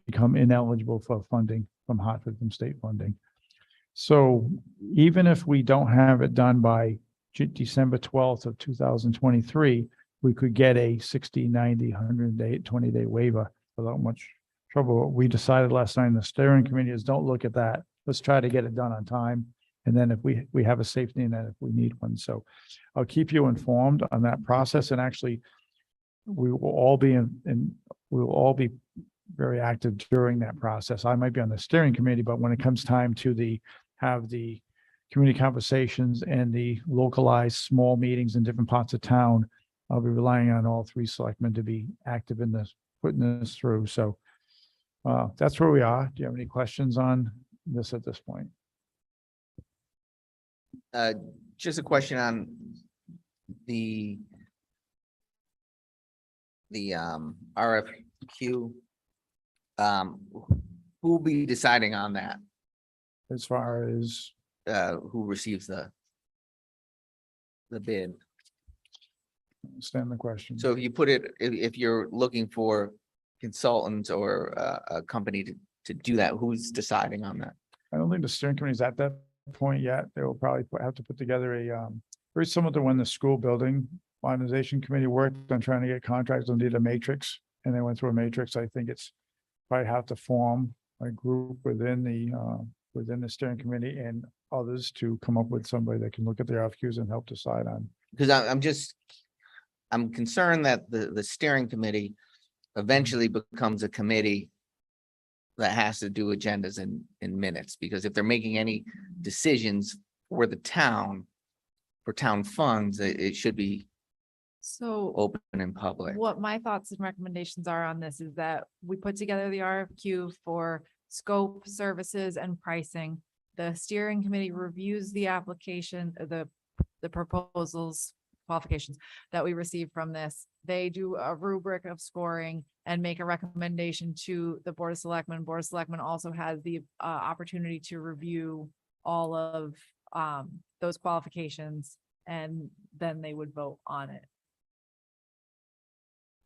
become ineligible for funding from Hartford, from state funding. So even if we don't have it done by December 12th of 2023, we could get a 60, 90, 100-day, 20-day waiver without much trouble. What we decided last night in the steering committee is don't look at that. Let's try to get it done on time. And then if we have a safety net if we need one. So I'll keep you informed on that process. And actually, we will all be we will all be very active during that process. I might be on the steering committee, but when it comes time to have the community conversations and the localized small meetings in different parts of town, I'll be relying on all three selectmen to be active in this, putting this through. So that's where we are. Do you have any questions on this at this point? Just a question on the RFQ. Who will be deciding on that? As far as Who receives the bid? understand the question. So if you put it, if you're looking for consultants or a company to do that, who's deciding on that? I don't think the steering committee is at that point yet. They will probably have to put together a very similar to when the school building modernization committee worked on trying to get contracts and did a matrix, and they went through a matrix. I think it's probably have to form a group within the steering committee and others to come up with somebody that can look at the RFQs and help decide on. Because I'm concerned that the steering committee eventually becomes a committee that has to do agendas in minutes, because if they're making any decisions for the town, for town funds, it should be So open and public. what my thoughts and recommendations are on this is that we put together the RFQ for scope, services, and pricing. The steering committee reviews the application, the proposals, qualifications that we receive from this. They do a rubric of scoring and make a recommendation to the Board of Selectmen. Board of Selectmen also has the opportunity to review all of those qualifications, and then they would vote on it.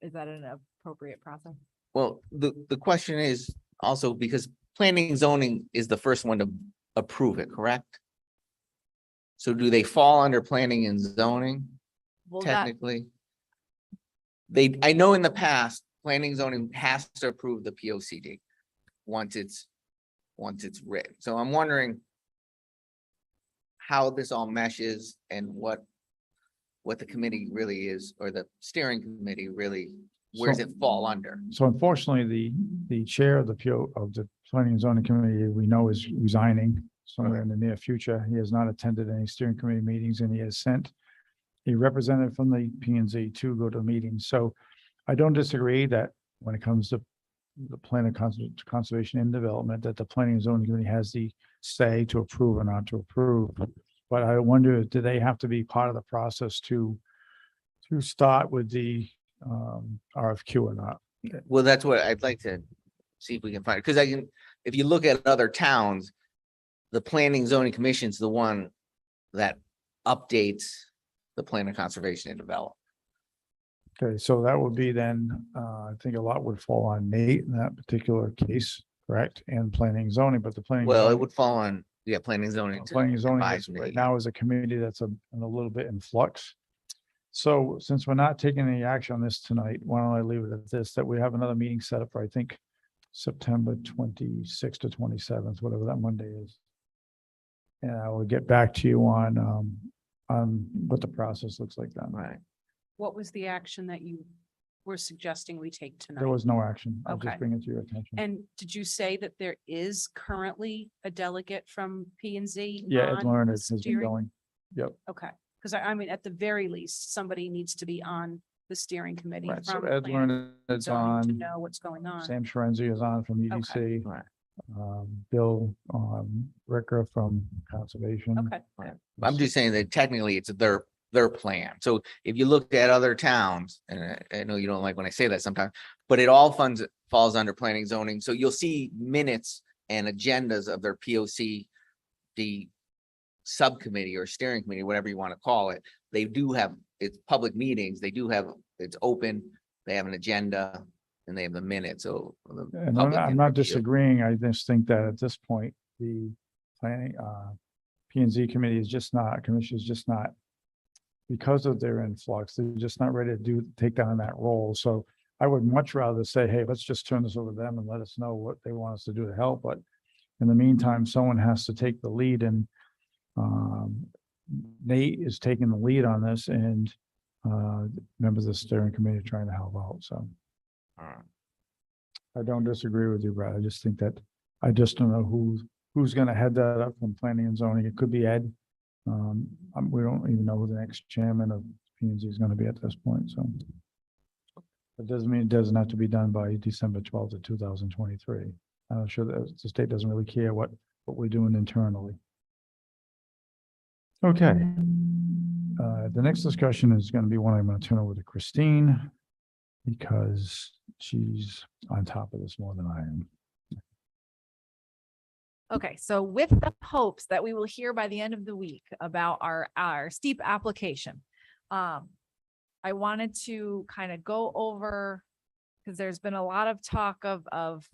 Is that an appropriate process? Well, the question is also because planning and zoning is the first one to approve it, correct? So do they fall under planning and zoning Well, technically? I know in the past, planning and zoning has to approve the POCD once it's written. So I'm wondering how this all meshes and what the committee really is, or the steering committee really, where does it fall under? So unfortunately, the chair of the planning and zoning committee, we know, is resigning somewhere in the near future. He has not attended any steering committee meetings, and he has sent a representative from the P and Z to go to meetings. So I don't disagree that when it comes to the plan of conservation and development, that the planning and zoning committee has the say to approve or not to approve. But I wonder, do they have to be part of the process to start with the RFQ or not? Well, that's what I'd like to see if we can find, because if you look at other towns, the planning and zoning commission is the one that updates the plan of conservation and development. Okay, so that would be then, I think a lot would fall on Nate in that particular case, correct? And planning and zoning, but the planning. Well, it zoning- would fall on, planning and zoning. Planning and zoning advise is right me. now is a committee that's a little bit in flux. So since we're not taking any action on this tonight, why don't I leave it at this, that we have another meeting set up for, I think, September 26th to 27th, whatever that Monday is. And I will get back to you on what the process looks like then. Right. What was the action that you were suggesting we take There tonight? was no action. I'll just Okay. bring it to your attention. And did you say that there is currently a delegate from P and Z? Yeah, Ed on Lauren the has been steering? going. Yep. Okay, Because I mean, at the very least, somebody needs to be on the steering committee. Right, so from Ed planning Learned and is zoning To on, know what's going on. Sam Sharenzi is on from EDC, Right. Bill, Ricker from Conservation. Okay, I'm just saying that technically it's their plan. So if you look at other towns, and I know you don't like when I say that sometimes, but it all falls under planning zoning. So you'll see minutes and agendas of their POC, the subcommittee or steering committee, whatever you want to call it. They do have, it's public meetings. They do have, it's open. They have an agenda and they have the minutes. So. the And public I'm can not review. disagreeing. I just think that at this point, the planning, P and Z committee is just not, commission is just not, because of their influx, they're just not ready to take down that role. So I would much rather say, hey, let's just turn this over to them and let us know what they want us to do to help. But in the meantime, someone has to take the lead, and Nate is taking the lead on this, and members of the steering committee are trying to help out. So All right. I don't disagree with you, Brad. I just think that I just don't know who's going to head that up from planning and zoning. It could be Ed. We don't even know who the next chairman of P and Z is going to be at this point. So it doesn't mean it doesn't have to be done by December 12th of 2023. I'm sure that the state doesn't really care what we're doing internally. Okay. The next discussion is going to be one I'm going to turn over to Christine, because she's on top of this more than I am. Okay, so with the hopes that we will hear by the end of the week about our steep application. I wanted to kind of go over, because there's been a lot of talk of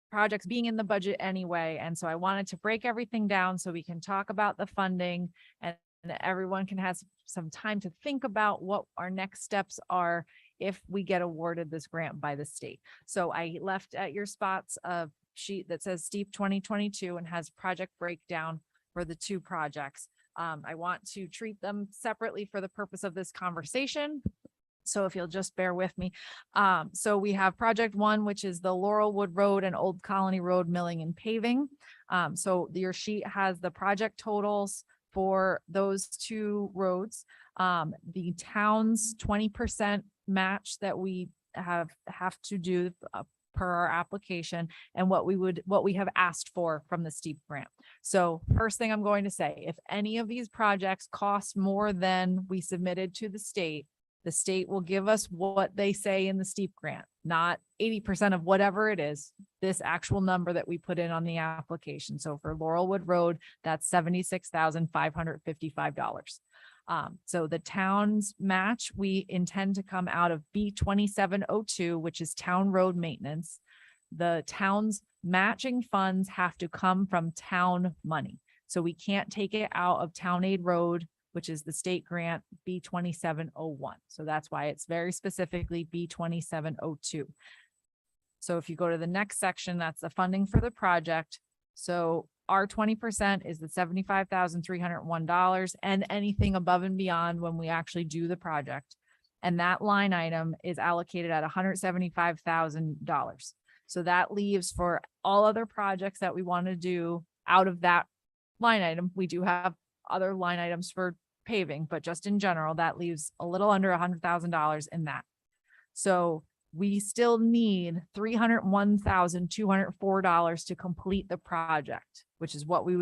projects being in the budget anyway. And so I wanted to break everything down so we can talk about the funding, and everyone can have some time to think about what our next steps are if we get awarded this grant by the state. So I left at your spots a sheet that says STEEP 2022 and has project breakdown for the two projects. I want to treat them separately for the purpose of this conversation. So if you'll just bear with me. So we have project one, which is the Laurelwood Road and Old Colony Road milling and paving. So your sheet has the project totals for those two roads. The town's 20% match that we have to do per our application, and what we have asked for from the STEEP grant. So first thing I'm going to say, if any of these projects cost more than we submitted to the state will give us what they say in the STEEP grant, not 80% of whatever it is, this actual number that we put in on the application. So for Laurelwood Road, that's $76,555. So the town's match, we intend to come out of B2702, which is town road maintenance. The town's matching funds have to come from town money. So we can't take it out of town aid road, which is the state grant B2701. So that's why it's very specifically B2702. So if you go to the next section, that's the funding for the project. So our 20% is the $75,301, and anything above and beyond when we actually do the project. And that line item is allocated at $175,000. So that leaves for all other projects that we want to do out of that line item. We do have other line items for paving, but just in general, that leaves a little under $100,000 in that. So we still need $301,204 to complete the project, which is what we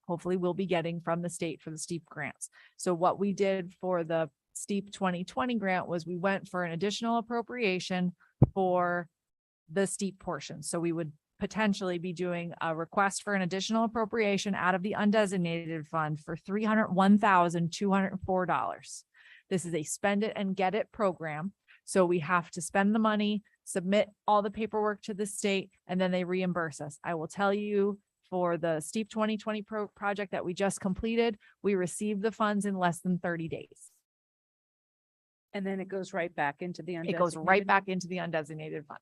hopefully will be getting from the state for the STEEP grants. So what we did for the STEEP 2020 grant was we went for an additional appropriation for the STEEP portion. So we would potentially be doing a request for an additional appropriation out of the undesignated fund for $301,204. This is a spend it and get it program. So we have to spend the money, submit all the paperwork to the state, and then they reimburse us. I will tell you, for the STEEP 2020 project that we just completed, we received the funds in less than 30 days. And then it goes right back into the It goes right undesignated. back into the undesignated fund.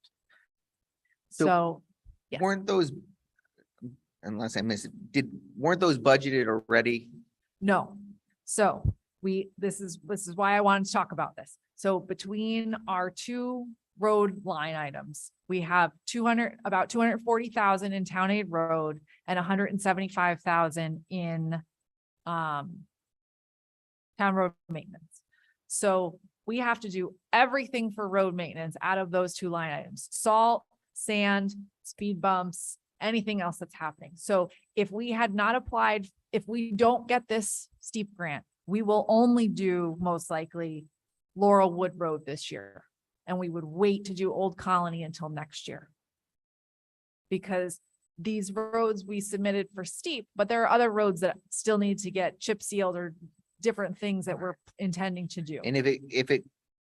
So So yes. Weren't those, unless I missed it, weren't those budgeted already? No. So this is why I wanted to talk about this. So between our two road line items, we have about 240,000 in town aid road and 175,000 in town road maintenance. So we have to do everything for road maintenance out of those two line items, salt, sand, speed bumps, anything else that's happening. So if we had not applied, if we don't get this steep grant, we will only do most likely Laurel Wood Road this year. And we would wait to do Old Colony until next year. Because these roads we submitted for steep, but there are other roads that still need to get chip sealed or different things that we're intending to do. And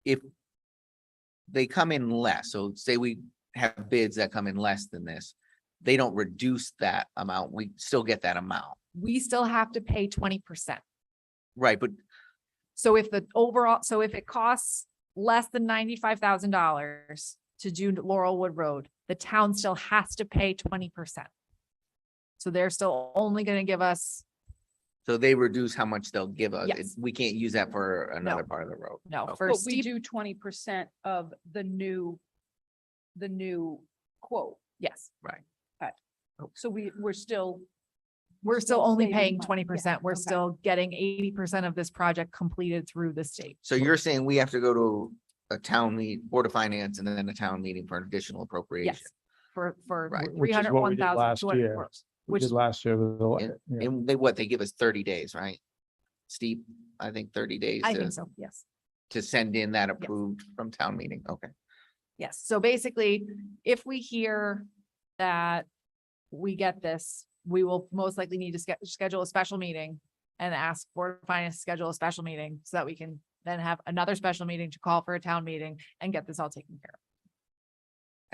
if they come in less, so say we have bids that come in less than this, they don't reduce that amount, we still get that amount. We still have to pay 20%. Right, but So if the overall, so if it costs less than $95,000 to do Laurel Wood Road, the town still has to pay 20%. So they're still only gonna give us, so they reduce how much they'll give us. Yes. We can't use that for another part of the road. no, Okay. for But we steep, do 20% of the new quote. yes. So we're still. We're still still only saving paying money. 20%. We're Okay. still getting 80% of this project completed through the state. So you're saying we have to go to a town Board of Finance and then a town meeting for an additional appropriation? Yes. For Right. three Which is hundred what we one did thousand last two hundred year. gross. We Which did last year with the, yeah. And they give us 30 days, right? Steep, I think 30 days I to, think so, yes. to send in that approved from town meeting. Okay. Yes, so basically, if we hear that we get this, we will most likely need to schedule a special meeting and ask Board of Finance to schedule a special meeting so that we can then have another special meeting to call for a town meeting and get this all taken care of.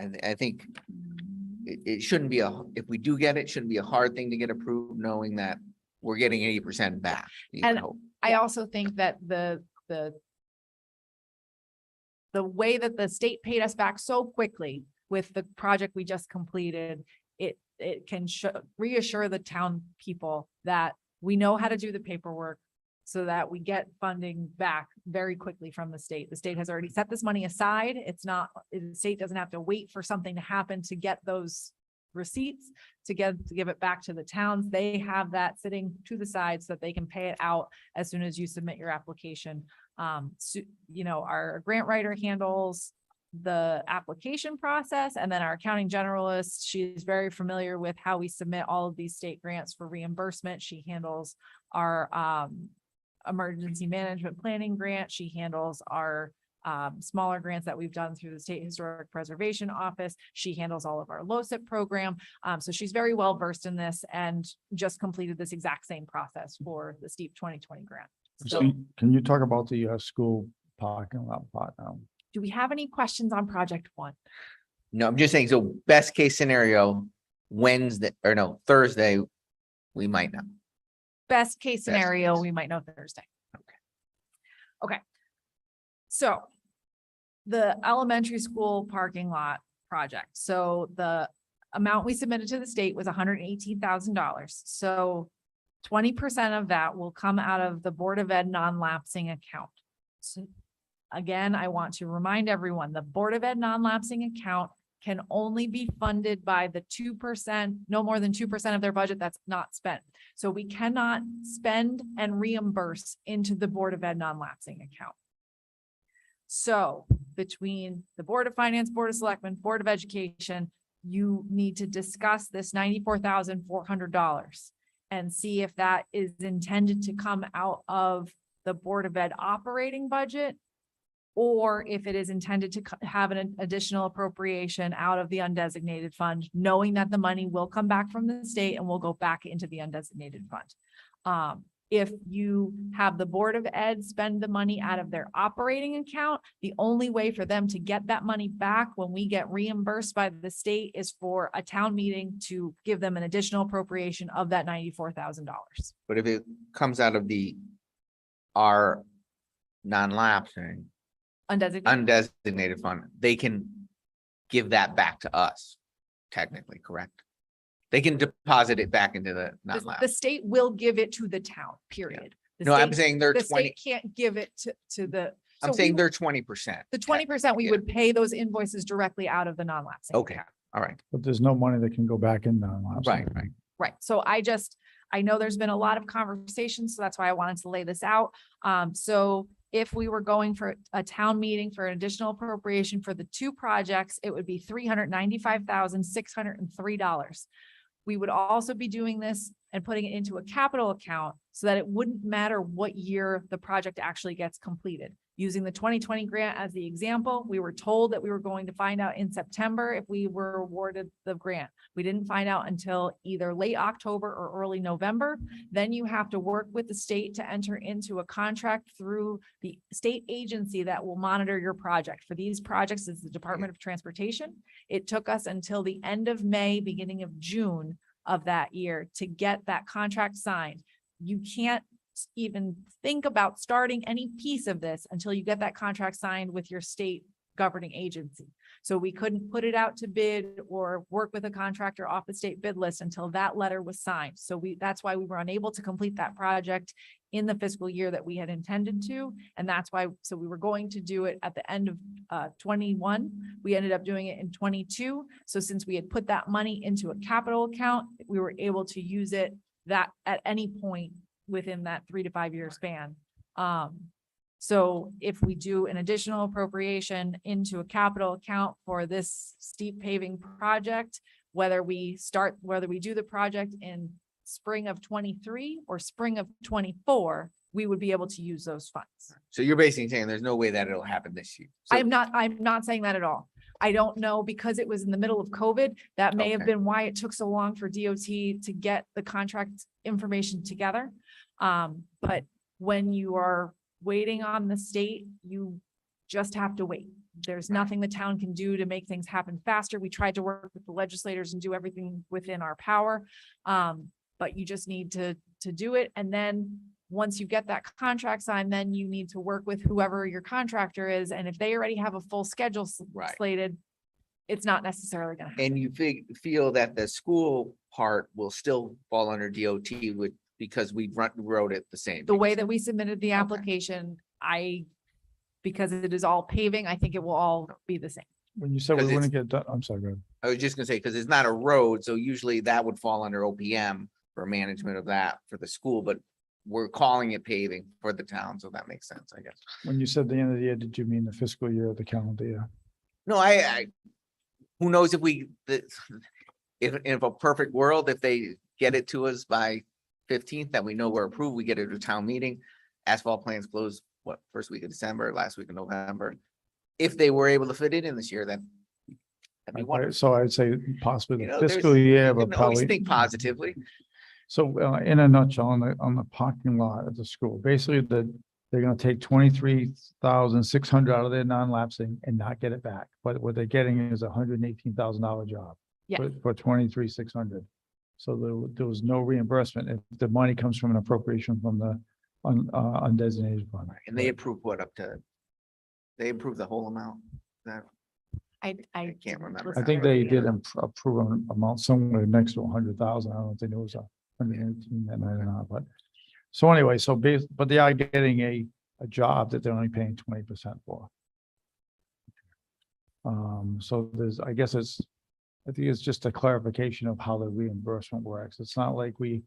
And I think it shouldn't be if we do get it, shouldn't be a hard thing to get approved, knowing that we're getting 80% back. you would And hope. I also think that the way that the state paid us back so quickly with the project we just completed, it can reassure the town people that we know how to do the paperwork so that we get funding back very quickly from the state. The state has already set this money aside. It's not, the state doesn't have to wait for something to happen to get those receipts to give it back to the towns. They have that sitting to the side so that they can pay it out as soon as you submit your application. So, you know, our grant writer handles the application process, and then our accounting generalist, she's very familiar with how we submit all of these state grants for reimbursement. She handles our emergency management planning grant. She handles our smaller grants that we've done through the State Historic Preservation Office. She handles all of our LoCIP program. So she's very well versed in this and just completed this exact same process for the STEEP 2020 grant. So Can you talk about the school parking lot part now? do we have any questions on project one? No, I'm just saying, so best case scenario, Thursday, we might know. Best case scenario, case. we might know Thursday. Okay. So the elementary school parking lot project. So the amount we submitted to the state was $118,000. So 20% of that will come out of the Board of Ed non-lapsing account. So again, I want to remind everyone, the Board of Ed non-lapsing account can only be funded by the 2%, no more than 2% of their budget that's not spent. So we cannot spend and reimburse into the Board of Ed non-lapsing account. So between the Board of Finance, Board of Selectmen, Board of Education, you need to discuss this $94,400 and see if that is intended to come out of the Board of Ed operating budget, or if it is intended to have an additional appropriation out of the undesignated fund, knowing that the money will come back from the state and will go back into the undesignated fund. If you have the Board of Ed spend the money out of their operating account, the only way for them to get that money back when we get reimbursed by the state is for a town meeting to give them an additional appropriation of that $94,000. But if it comes out of our non-lapsing, Undesignated. undesignated fund, they can give that back to us, technically, correct? They can deposit it back into the The non-lapse. state will give it to the town, period. The No, I'm state- saying they're The 20, state can't give it to the. I'm so saying we- they're 20%. The 20%, we yeah. would pay those invoices directly out of the non-lapsing. Okay. account. All right, But there's no money that can go back in non-lapsing. right. Right, so I I know there's been a lot of conversations, so that's why I wanted to lay this out. So if we were going for a town meeting for an additional appropriation for the two projects, it would be $395,603. We would also be doing this and putting it into a capital account so that it wouldn't matter what year the project actually gets completed. Using the 2020 grant as the example, we were told that we were going to find out in September if we were awarded the grant. We didn't find out until either late October or early November. Then you have to work with the state to enter into a contract through the state agency that will monitor your project. For these projects, it's the Department of Transportation. It took us until the end of May, beginning of June of that year to get that contract signed. You can't even think about starting any piece of this until you get that contract signed with your state governing agency. So we couldn't put it out to bid or work with a contractor off the state bid list until that letter was signed. So that's why we were unable to complete that project in the fiscal year that we had intended to. And that's why, so we were going to do it at the end of 21. We ended up doing it in 22. So since we had put that money into a capital account, we were able to use it that at any point within that 3 to 5 year span. So if we do an additional appropriation into a capital account for this steep paving project, whether we do the project in spring of 23 or spring of 24, we would be able to use those funds. So you're basically saying there's no way that it'll happen this year. So- I'm not saying that at all. I don't know, because it was in the middle of COVID, that may have Okay. been why it took so long for DOT to get the contract information together. But when you are waiting on the state, you just have to wait. There's nothing the town can do to make things happen faster. We tried to work with the legislators and do everything within our power. But you just need to do it. And then once you get that contract signed, then you need to work with whoever your contractor is. And if they already have a full schedule Right. slated, it's not necessarily gonna happen. And you feel that the school part will still fall under DOT because we wrote it the same. The way that we submitted the Okay. application, because it is all paving, I think it will all be the same. When you said we 'Cause wouldn't get done, I'm sorry, go ahead. I was just gonna say, because it's not a road, so usually that would fall under OPM for management of that for the school, but we're calling it paving for the town, so that makes sense, I guess. When you said the end of the year, did you mean the fiscal year or the calendar year? No, who knows if if a perfect world, if they get it to us by 15th, that we know we're approved, we get it to town meeting. Asphalt plans close, first week of December, last week of November. If they were able to fit it in this year, that'd be wonderful. So I'd say possibly You the know, there's- fiscal year, You but can always probably. think positively. So in a nutshell, on the parking lot at the school, basically they're gonna take 23,600 out of their non-lapsing and not get it back. But what they're getting is $118,000 job. Yeah. For 23,600. So there was no reimbursement if the money comes from an appropriation from the undesignated fund. And they approved they approved the whole amount. That, I can't remember. I think they did approve an amount somewhere next to 100,000. I don't think it was 118 that night or not, but. So anyway, but they are getting a job that they're only paying 20% for. So I think it's just a clarification of how the reimbursement works. It's not like the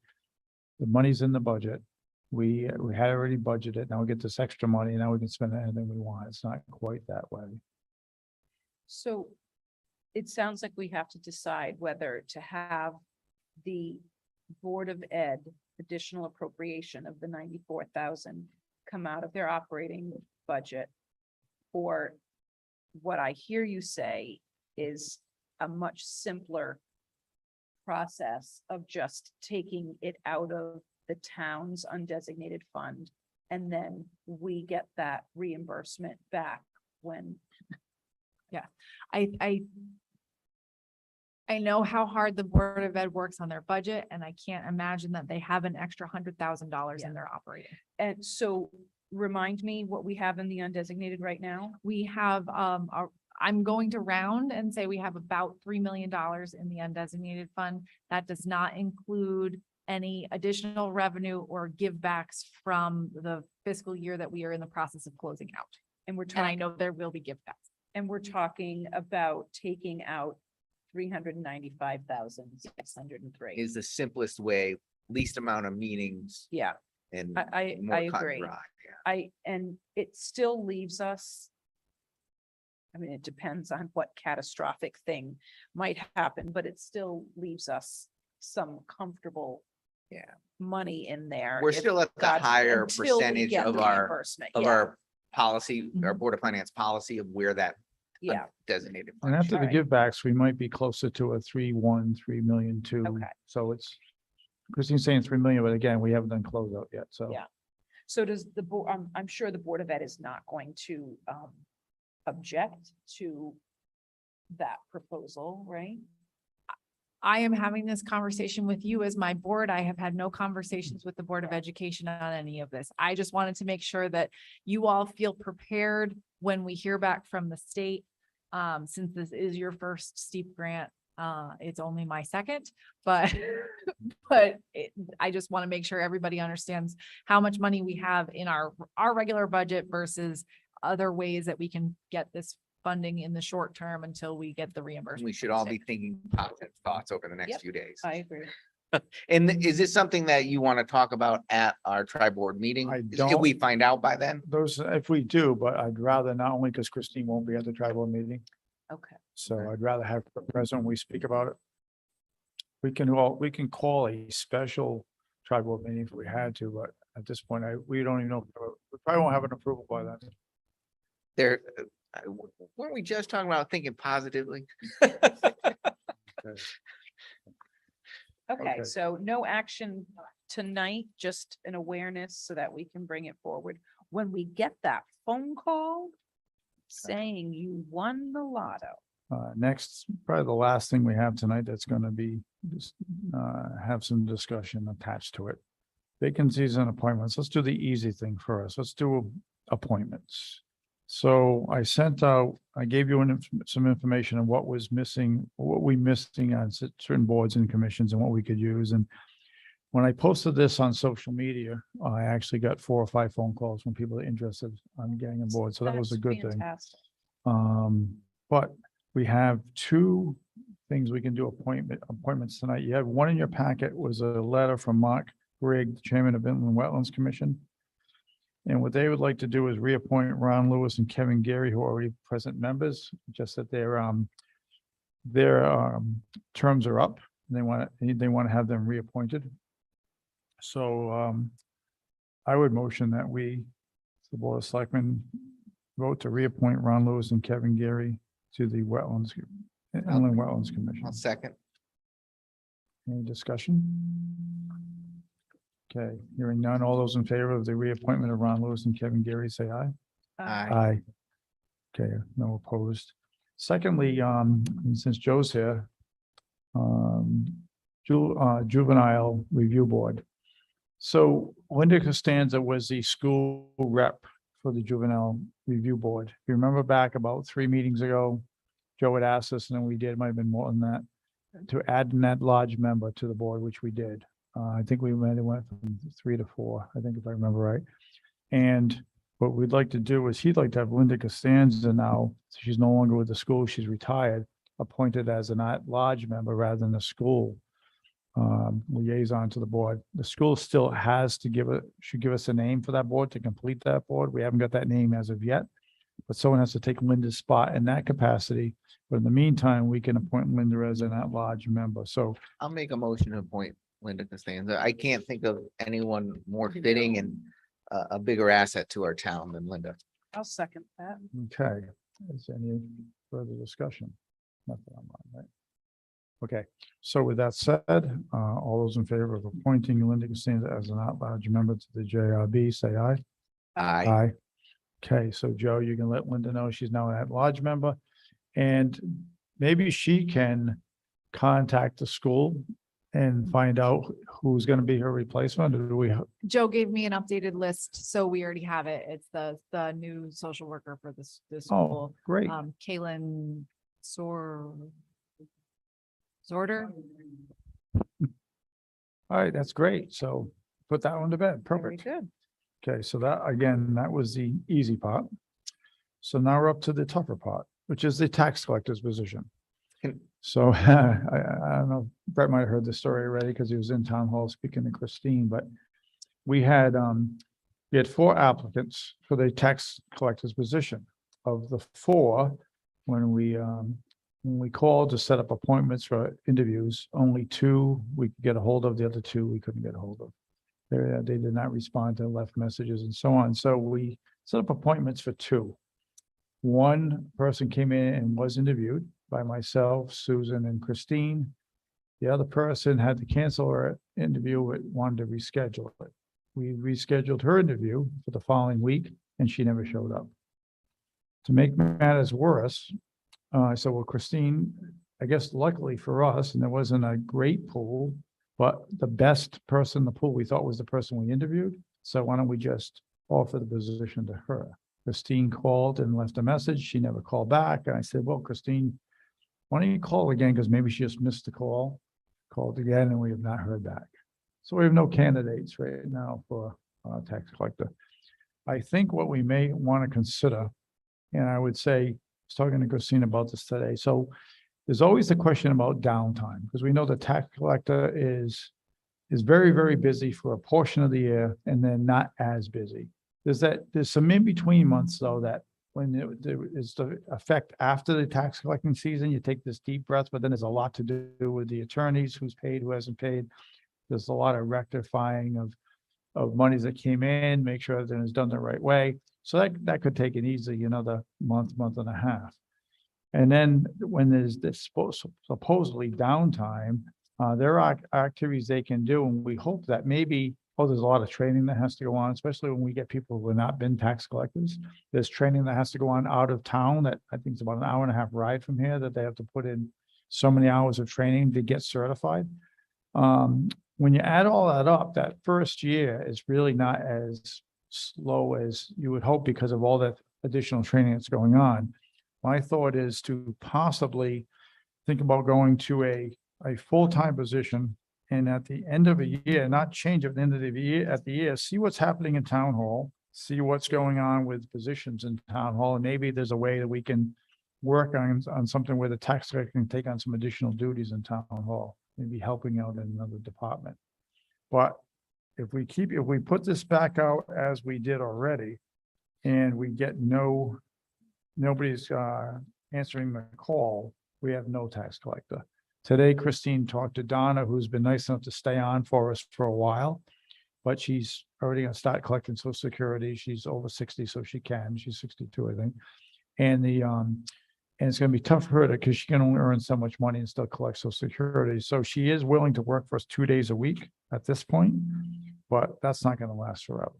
money's in the budget. We had already budgeted, now we get this extra money, and now we can spend anything we want. It's not quite that way. So it sounds like we have to decide whether to have the Board of Ed additional appropriation of the 94,000 come out of their operating budget. Or what I hear you say is a much simpler process of just taking it out of the town's undesignated fund. And then we get that reimbursement back when. I know how hard the Board of Ed works on their budget, and I can't imagine that they have an extra $100,000 in their operating. And so remind me what we have in the undesignated right now. We have, I'm going to round and say we have about $3 million in the undesignated fund. That does not include any additional revenue or givebacks from the fiscal year that we are in the process of closing out. And we're And I talking, know there will be givebacks. and we're talking about taking out 395,603. Is the simplest way least amount of meetings Yeah, and I more cut and agree. dry, yeah. And it still leaves us. I mean, it depends on what catastrophic thing might happen, but it still leaves us some comfortable. Yeah. Money in there. We're if still at the God- higher until we percentage get of the our, reimbursement. of Yeah, our policy, our Mhm. Board of Finance policy of where that yeah, designated. And fund after should the Alright. give backs, we might be closer to a 3.1, 3.2 million. Okay. So it's, Christine's saying 3 million, but again, we haven't done closeout yet, so. Yeah. So does the board, I'm sure the Board of Ed is not going to object to that proposal, right? I am having this conversation with you as my board. I have had no conversations with the Board of Education on any of this. I just wanted to make sure that you all feel prepared when we hear back from the state. Since this is your first steep grant, it's only my second, but, I just want to make sure everybody understands how much money we have in our regular budget versus other ways that we can get this funding in the short term until we get the reimbursement. We should from the all be state. thinking positive thoughts over the next Yep. few days. I agree. And is this something that you want to talk about at our tri-board meeting? I If don't- we find out by then? Those, if we do, but I'd rather not only because Christine won't be at the tribal meeting, Okay. so Okay. I'd rather have her present when we speak about it. We can call a special tribal meeting if we had to, but at this point, we don't even know, we probably won't have an approval by then. There, weren't we just talking about thinking positively? Okay, Okay. so no action tonight, just an awareness so that we can bring it forward. When we get that phone call saying you won the lotto. Next, probably the last thing we have tonight that's gonna be, just, have some discussion attached to it. Vacancies and appointments. Let's do the easy thing first. Let's do appointments. So I sent out, I gave you some information on what was missing, what we missing on certain boards and commissions and what we could use. And when I posted this on social media, I actually got 4 or 5 phone calls from people interested on getting on board. So that was a That's good thing. fantastic. But we have 2 things we can do appointments tonight. You have one in your packet was a letter from Mark Grigg, Chairman of Inland Wetlands Commission. And what they would like to do is reappoint Ron Lewis and Kevin Gary, who are already present members, just that their terms are up. And they want to have them reappointed. So I would motion that the Board of Selectmen, vote to reappoint Ron Lewis and Kevin Gary to the Inland Wetlands Commission. I'll second. Any discussion? Okay, hearing none. All those in favor of the reappointment of Ron Lewis and Kevin Gary, say aye. Aye. Aye. Okay, no opposed. Secondly, and since Joe's here, Juvenile Review Board. So Linda Costanza was the school rep for the Juvenile Review Board. If you remember back about 3 meetings ago, Joe had asked us, and then we did, might have been more than that, to add an at-large member to the board, which we did. I think we went from 3 to 4, I think if I remember right. And what we'd like to do is he'd like to have Linda Costanza now, she's no longer with the school, she's retired, appointed as an at-large member rather than the school liaison to the board. The school still has to should give us a name for that board to complete that board. We haven't got that name as of yet, but someone has to take Linda's spot in that capacity. But in the meantime, we can appoint Linda as an at-large member. So I'll make a motion to appoint Linda Costanza. I can't think of anyone more fitting and a bigger asset to our town than Linda. I'll second that. okay, is there any further discussion? Nothing on mine, right? Okay, so with that said, all those in favor of appointing Linda Costanza as an at-large member to the JRB, say aye. Aye. Okay, so Joe, you can let Linda know she's now an at-large member. And maybe she can contact the school and find out who's going to be her replacement. Or do we, Joe gave me an updated list, so we already have it. It's the new social worker for this oh, school. great. Kaylin Zorder. All right, that's great. So put that one to bed. Very Perfect. good. Okay, so that, again, that was the easy part. So now we're up to the tougher part, which is the tax collector's position. So I don't know, Brett might have heard the story already because he was in town hall speaking to Christine, but we had 4 applicants for the tax collector's position. Of the 4, when we called to set up appointments for interviews, only 2 we could get a hold of, the other 2 we couldn't get a hold of. They did not respond to left messages and so on. So we set up appointments for 2. One person came in and was interviewed by myself, Susan, and Christine. The other person had to cancel her interview, but wanted to reschedule it. We rescheduled her interview for the following week, and she never showed up. To make matters worse, I said, well, Christine, I guess luckily for us, and there wasn't a great pool, but the best person in the pool we thought was the person we interviewed. So why don't we just offer the position to her? Christine called and left a message. She never called back. And I said, well, Christine, why don't you call again? Because maybe she just missed the call. Called again, and we have not heard back. So we have no candidates right now for tax collector. I think what we may want to consider, and I would say, I was talking to Christine about this today. So there's always the question about downtime, because we know the tax collector is very, very busy for a portion of the year and then not as busy. There's some in-between months though, that when there is the effect after the tax collecting season, you take this deep breath, but then there's a lot to do with the attorneys, who's paid, who hasn't paid. There's a lot of rectifying of monies that came in, make sure everything is done the right way. So that could take an easy, another month and a half. And then when there's this supposedly downtime, there are activities they can do. And we hope that maybe, there's a lot of training that has to go on, especially when we get people who have not been tax collectors. There's training that has to go on out of town that I think it's about an hour and a half ride from here, that they have to put in so many hours of training to get certified. When you add all that up, that first year is really not as slow as you would hope because of all that additional training that's going on. My thought is to possibly think about going to a full-time position, and at the end of a year, not change at the end of the year, see what's happening in town hall, see what's going on with positions in town hall, and maybe there's a way that we can work on something where the tax collector can take on some additional duties in town hall, maybe helping out in another department. But if we put this back out as we did already, and we get nobody's answering the call, we have no tax collector. Today, Christine talked to Donna, who's been nice enough to stay on for us for a while, but she's already going to start collecting Social Security. She's over 60, so she can. She's 62, I think. And it's going to be tough for her because she can only earn so much money and still collect Social Security. So she is willing to work for us 2 days a week at this point, but that's not going to last forever.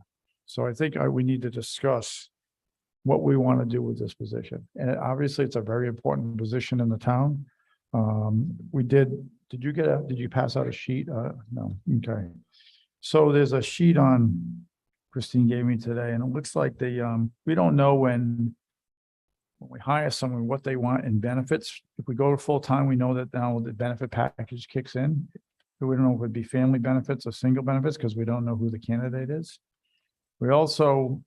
So I think we need to discuss what we want to do with this position. And obviously, it's a very important position in the town. Did you pass out a sheet? No, okay. So there's a sheet Christine gave me today, and it looks like we don't know when we hire someone, what they want in benefits. If we go to full-time, we know that now the benefit package kicks in. We don't know if it'd be family benefits or single benefits because we don't know who the candidate is. We also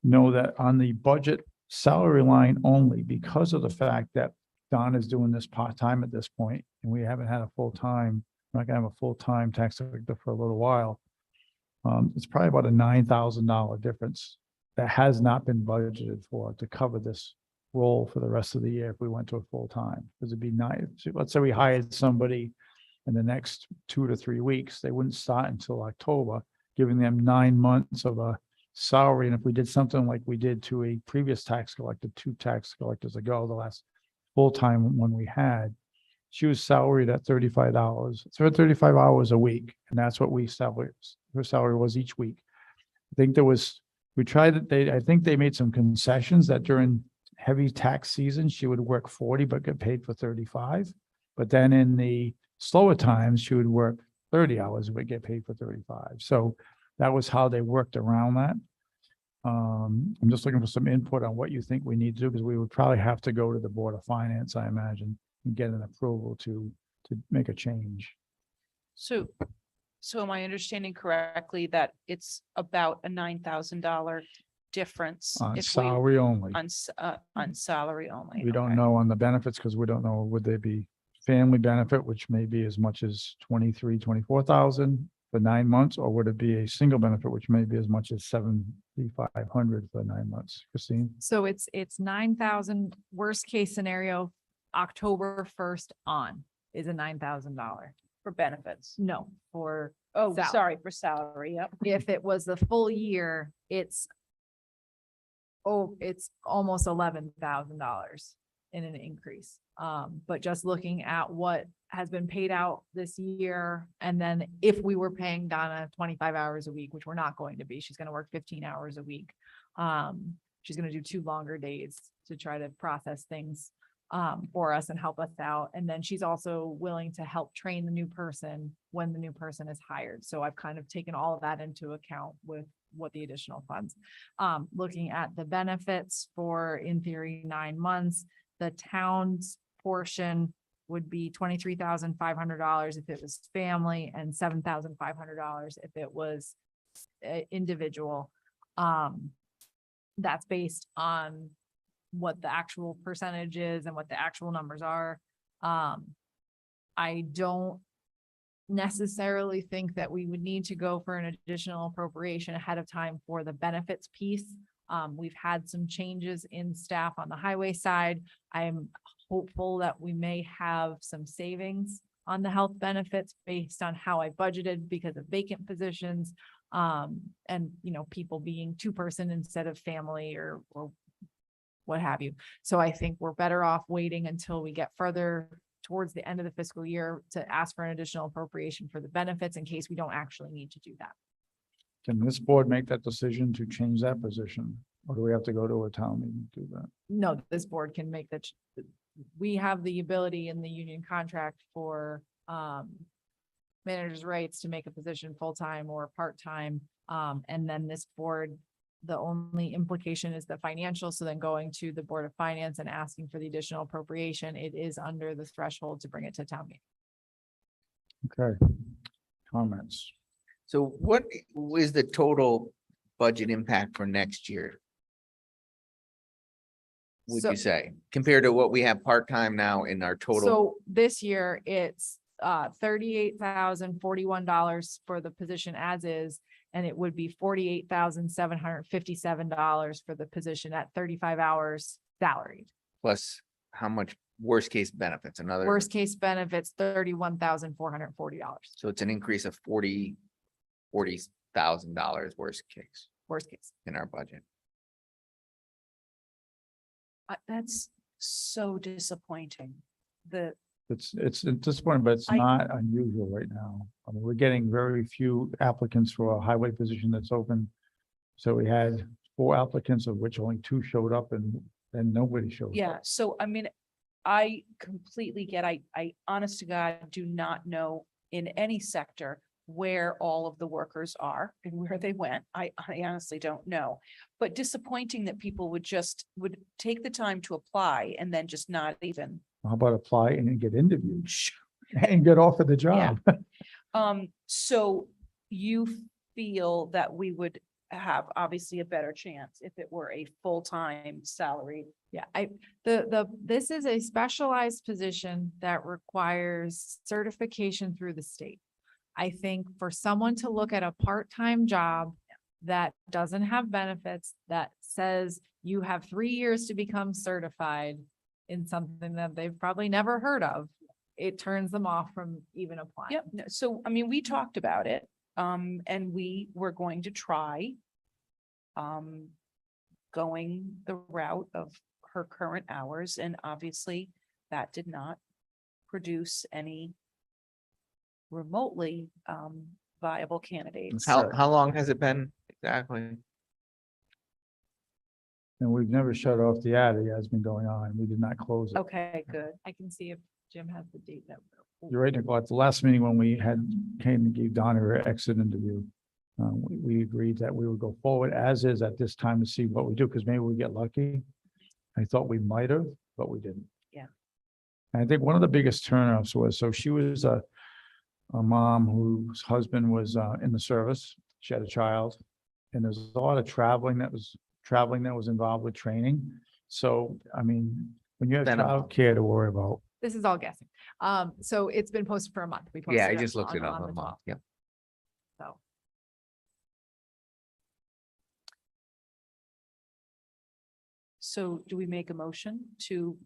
know that on the budget salary line only, because of the fact that Don is doing this part-time at this point, and we haven't had a full-time, we're not gonna have a full-time tax collector for a little while. It's probably about a $9,000 difference that has not been budgeted for to cover this role for the rest of the year if we went to a full-time. Because it'd be nice. Let's say we hired somebody in the next 2 to 3 weeks, they wouldn't start until October, giving them 9 months of a salary. And if we did something like we did to a previous tax collector, 2 tax collectors ago, the last full-time one we had, she was salaried at $35. So 35 hours a week. And that's what her salary was each week. I think I think they made some concessions that during heavy tax season, she would work 40, but get paid for 35. But then in the slower times, she would work 30 hours, but get paid for 35. So that was how they worked around that. I'm just looking for some input on what you think we need to do, because we would probably have to go to the Board of Finance, I imagine, and get an approval to make a change. So am I understanding correctly that it's about a $9,000 difference. On if salary only. On salary only. We don't okay. know on the benefits because we don't know, would they be family benefit, which may be as much as 24,000 for 9 months, or would it be a single benefit, which may be as much as 7,500 for 9 months? Christine? So it's 9,000, worst case scenario, October 1st on is a $9,000. For benefits. No, for, Oh, Salary. sorry, for salary, yep. if it was the full year, it's almost $11,000 in an increase. But just looking at what has been paid out this year, and then if we were paying Donna 25 hours a week, which we're not going to be, she's gonna work 15 hours a week. She's gonna do 2 longer days to try to process things for us and help us out. And then she's also willing to help train the new person when the new person is hired. So I've kind of taken all of that into account with what the additional funds. Looking at the benefits for, in theory, 9 months, the town's portion would be $23,500 if it was family and $7,500 if it was individual. That's based on what the actual percentage is and what the actual numbers are. I don't necessarily think that we would need to go for an additional appropriation ahead of time for the benefits piece. We've had some changes in staff on the highway side. I'm hopeful that we may have some savings on the health benefits based on how I budgeted because of vacant positions. And, people being 2-person instead of family or what have you. So I think we're better off waiting until we get further towards the end of the fiscal year to ask for an additional appropriation for the benefits in case we don't actually need to do that. Can this board make that decision to change that position? Or do we have to go to a town meeting to do that? No, this board can make that. We have the ability in the union contract for managers' rights to make a position full-time or part-time. And then this board, the only implication is the financial. So then going to the Board of Finance and asking for the additional appropriation, it is under the threshold to bring it to town meeting. Okay. Comments? So what is the total budget impact for next year? Would So- you say, compared to what we have part-time now in our total? So this year it's $38,041 for the position as is, and it would be $48,757 for the position at 35 hours salaried. Plus how much worst case benefits, another? Worst case benefits, $31,440, So it's an increase of $40,000 worst case worst case. in our budget. That's so disappointing. It's disappointing, but it's I- not unusual right now. I mean, we're getting very few applicants for a highway position that's open. So we had 4 applicants, of which only 2 showed up and nobody showed up. Yeah, so I mean, I completely get, I honest to God, do not know in any sector where all of the workers are and where they went. I honestly don't know. But disappointing that people would take the time to apply and then just not even. How about apply and then get interviewed and get offered the job? So you feel that we would have obviously a better chance if it were a full-time salaried. Yeah, this is a specialized position that requires certification through the state. I think for someone to look at a part-time job that doesn't have benefits, that says you have 3 years to become certified in something that they've probably never heard of, it turns them off from even applying. Yep, no, so I mean, we talked about it, and we were going to try going the route of her current hours, and obviously that did not produce any remotely viable candidates. How long has it been exactly? And we've never shut off the ad. It has been going on. We did not close it. Okay, good. I can see if Jim has the date that. You're right, Nicole. At the last meeting when we came and gave Donna her exit interview, we agreed that we would go forward as is at this time to see what we do, because maybe we get lucky. I thought we might have, but we didn't. Yeah. And I think one of the biggest turnoffs was, so she was a mom whose husband was in the service. She had a child, and there's a lot of traveling that was traveling that was involved with training. So, I mean, when you have Then a month. childcare to worry about, This is all guessing. So it's been posted for a month. We Yeah, I posted just looked on- it up on a the month. 12th. Yep. So. So do we make a motion to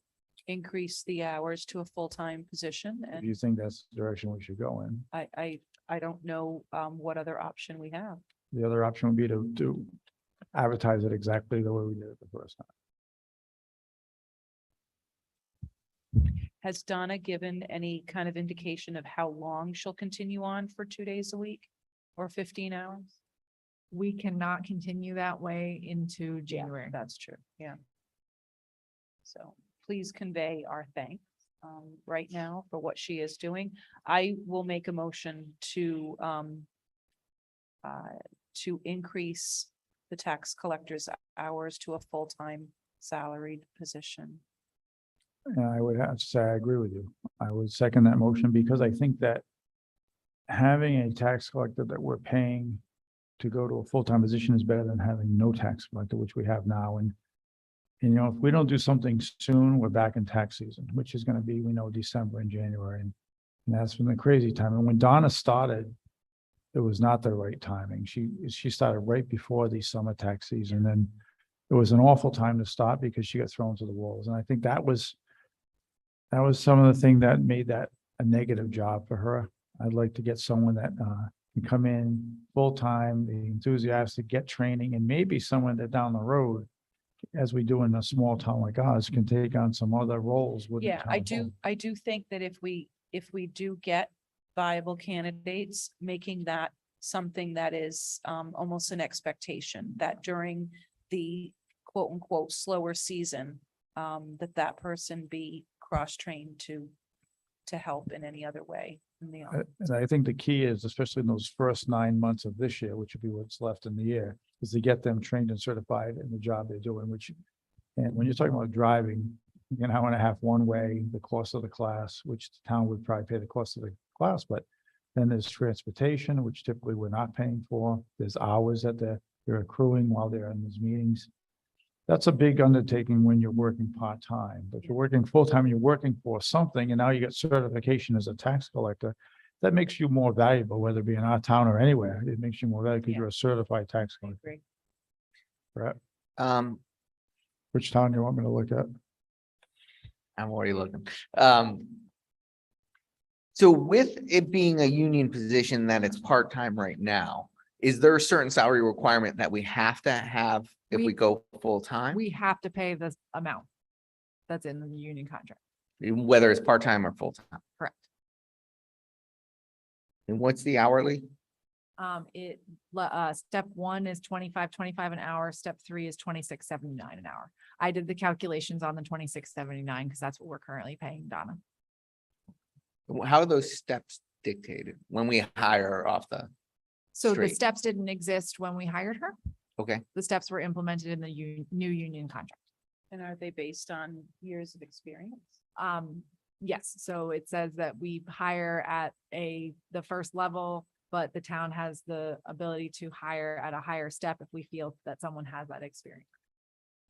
increase the hours to a full-time position? if And you think that's the direction we should go in. I don't know, what other option we have. The other option would be to advertise it exactly the way we did it the first time. Has Donna given any kind of indication of how long she'll continue on for 2 days a week or 15 hours? We cannot continue that way into Yeah, January. that's true, yeah. So please convey our thanks right now for what she is doing. I will make a motion to increase the tax collector's hours to a full-time salaried position. And I would have to say, I agree with you. I would second that motion because I think that having a tax collector that we're paying to go to a full-time position is better than having no tax collector, which we have now. And you know, if we don't do something soon, we're back in tax season, which is going to be, we know, December and January. And that's been the crazy time. And when Donna started, it was not the right timing. She started right before the summer tax season. And it was an awful time to start because she got thrown to the wolves. And I think that was some of the thing that made that a negative job for her. I'd like to get someone that can come in full-time, be enthusiastic, get training, and maybe someone that down the road, as we do in a small town like ours, can take on some other roles with the Yeah, town. I do think that if we do get viable candidates, making that something that is almost an expectation that during the quote unquote slower season, that person be cross-trained to help in any other way in the office. And I think the key is, especially in those first 9 months of this year, which would be what's left in the year, is to get them trained and certified in the job they're doing, and when you're talking about driving, an hour and a half one way, the cost of the class, which the town would probably pay the cost of the class, but then there's transportation, which typically we're not paying for. There's hours that they're accruing while they're in these meetings. That's a big undertaking when you're working part-time, but if you're working full-time, you're working for something, and now you get certification as a tax collector. That makes you more valuable, whether it be in our town or anywhere. It makes you more valuable because Yeah. you're a certified tax I collector. agree. Right? Um, Which town do you want me to look at? I'm already looking. So with it being a union position that it's part-time right now, is there a certain salary requirement that we have to have if we We- go full-time? We have to pay this amount that's in the union contract. Whether it's part-time or full-time? Correct. And what's the hourly? Step 1 is 25.25 an hour. Step 3 is 26.79 an hour. I did the calculations on the 26.79 because that's what we're currently paying Donna. How are those steps dictated when we hire her off the, So the Straight. steps didn't exist when we hired her. okay? The steps were implemented in the new union contract. And are they based on years of experience? Yes, so it says that we hire at the first level, but the town has the ability to hire at a higher step if we feel that someone has that experience.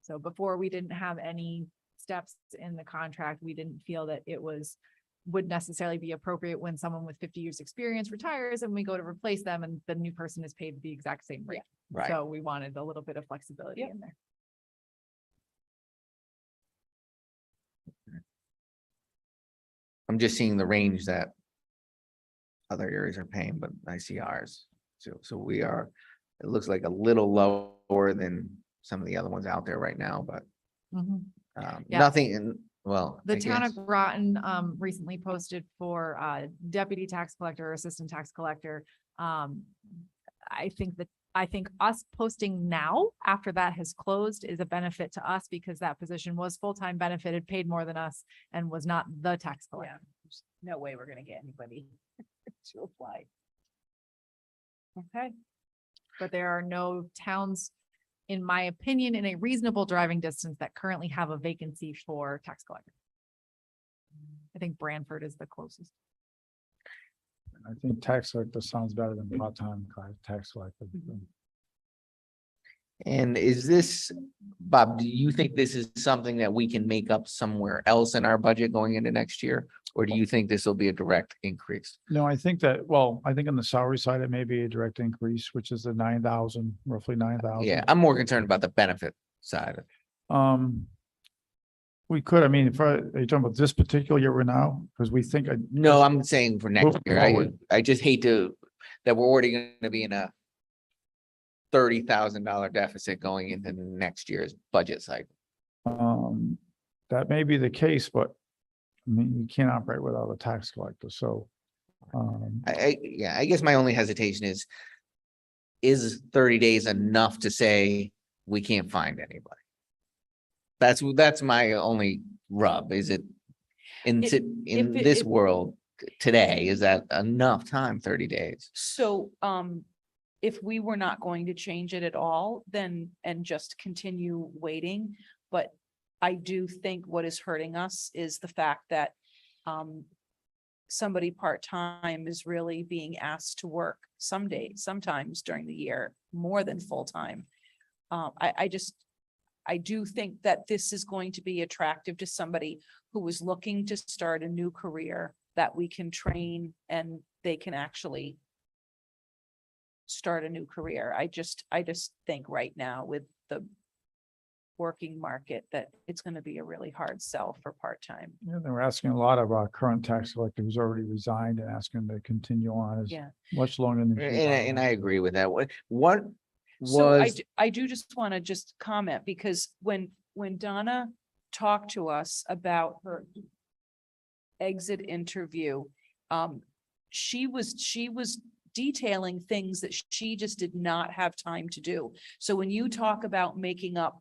So before we didn't have any steps in the contract, we didn't feel that it would necessarily be appropriate when someone with 50 years experience retires and we go to replace them and the new person is paid the exact same rate. Right. So we wanted a little bit of flexibility Yep. in there. I'm just seeing the range that other areas are paying, but I see ours. So we are, it looks like a little lower than some of the other ones out there right now, but Yeah. nothing in, well. The I town guess- of Groton recently posted for deputy tax collector, assistant tax collector. I think us posting now after that has closed is a benefit to us because that position was full-time benefited, paid more than us and was not the tax Yeah, collector. there's no way we're gonna get anybody to apply. Okay, But there are no towns, in my opinion, in a reasonable driving distance that currently have a vacancy for tax collector. I think Branford is the closest. I think tax collector sounds better than part-time tax collector. And is this, Bob, do you think this is something that we can make up somewhere else in our budget going into next year? Or do you think this will be a direct increase? No, I think that, well, I think on the salary side, it may be a direct increase, which is the 9,000, roughly 9,000. Yeah, I'm more concerned about the benefit side. We could, I mean, are you talking about this particular year we're now? Because we think. No, I'm saying for next Moving year. forward. I just hate that we're already gonna be in a $30,000 deficit going into next year's budget cycle. That may be the case, but I mean, you can't operate without a tax collector, so. I guess my only hesitation is 30 days enough to say we can't find anybody? That's my only rub, is it in this world today, is that enough time, 30 days? So, if we were not going to change it at all, then, and just continue waiting, but I do think what is hurting us is the fact that, somebody part-time is really being asked to work some days, sometimes during the year, more than full-time. I do think that this is going to be attractive to somebody who is looking to start a new career, that we can train and they can actually start a new career. I just think right now with the working market that it's going to be a really hard sell for part-time. Yeah, they were asking a lot of our current tax collector who's already resigned and asking to continue on as Yeah. much longer than. And I agree with that. What So was, I do just want to just comment, because when Donna talked to us about her exit interview, she was detailing things that she just did not have time to do. So when you talk about making up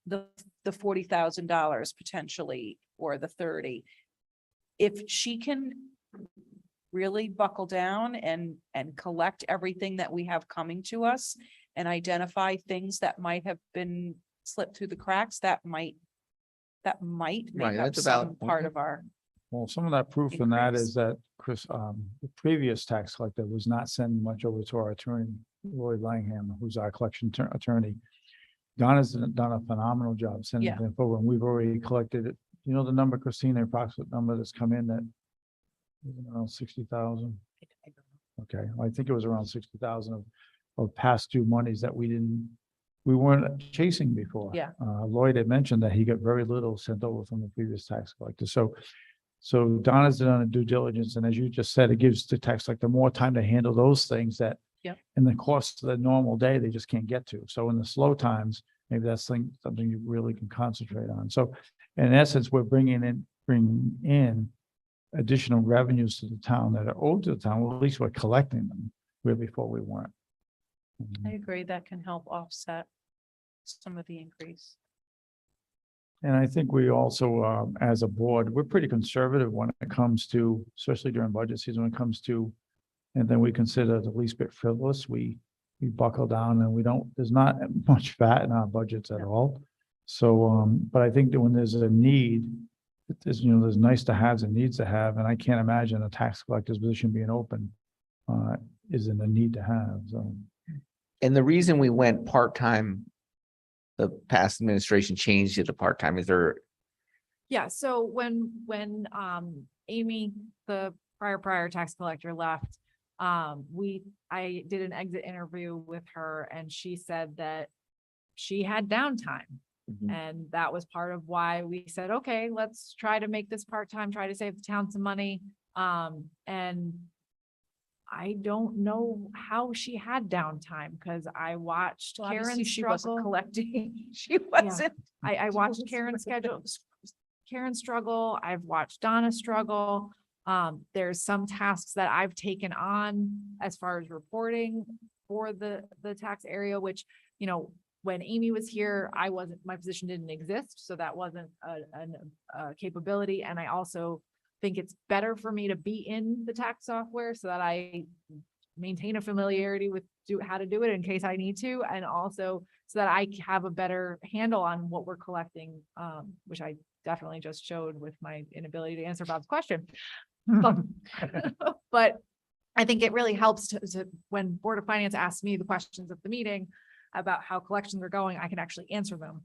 the $40,000 potentially, or the 30, if she can really buckle down and collect everything that we have coming to us and identify things that might have been slipped through the cracks, that might Right, make up that's a valid some point. part of our. Well, some of that proof in that Increase. is that Chris, the previous tax collector was not sending much over to our attorney, Lloyd Langham, who's our collection attorney. Donna's done a phenomenal job sending Yeah. the info, and we've already collected it. You know, the number, Christina, approximate number that's come in, that is around 60,000. Okay, well, I think it was around 60,000 of past due monies that we weren't chasing before. Yeah. Lloyd had mentioned that he got very little sent over from the previous tax collector. So Donna's done a due diligence, and as you just said, it gives the tax collector more time to handle those things that. Yep. In the course of the normal day, they just can't get to. So in the slow times, maybe that's something you really can concentrate on. So in essence, we're bringing in additional revenues to the town that are owed to the town. Well, at least we're collecting them, where before we weren't. I agree, that can help offset some of the increase. And I think we also, as a board, we're pretty conservative when it comes to, especially during budget season, when it comes to, and then we consider the least bit frivolous. We buckle down and there's not much fat in our budgets at No. all. So, but I think that when there's a need, there's nice to haves and needs to have, and I can't imagine a tax collector's position being open, isn't a need to have, so. and the reason we went part-time, the past administration changed it to part-time, is there? Yeah, so when Amy, the prior tax collector, left, I did an exit interview with her, and she said that she had downtime. And that was part of why we said, okay, let's try to make this part-time, try to save the town some money. And I don't know how she had downtime, because I watched Well, Karen obviously she wasn't struggle. collecting. She wasn't. I watched Karen struggle. I've watched Donna struggle. There's some tasks that I've taken on as far as reporting for the tax area, which, when Amy was here, my position didn't exist. So that wasn't a capability. And I also think it's better for me to be in the tax software so that I maintain a familiarity with how to do it in case I need to. And also so that I have a better handle on what we're collecting, which I definitely just showed with my inability to answer Bob's question. But I think it really helps to when Board of Finance asks me the questions at the meeting, about how collections are going, I can actually answer them.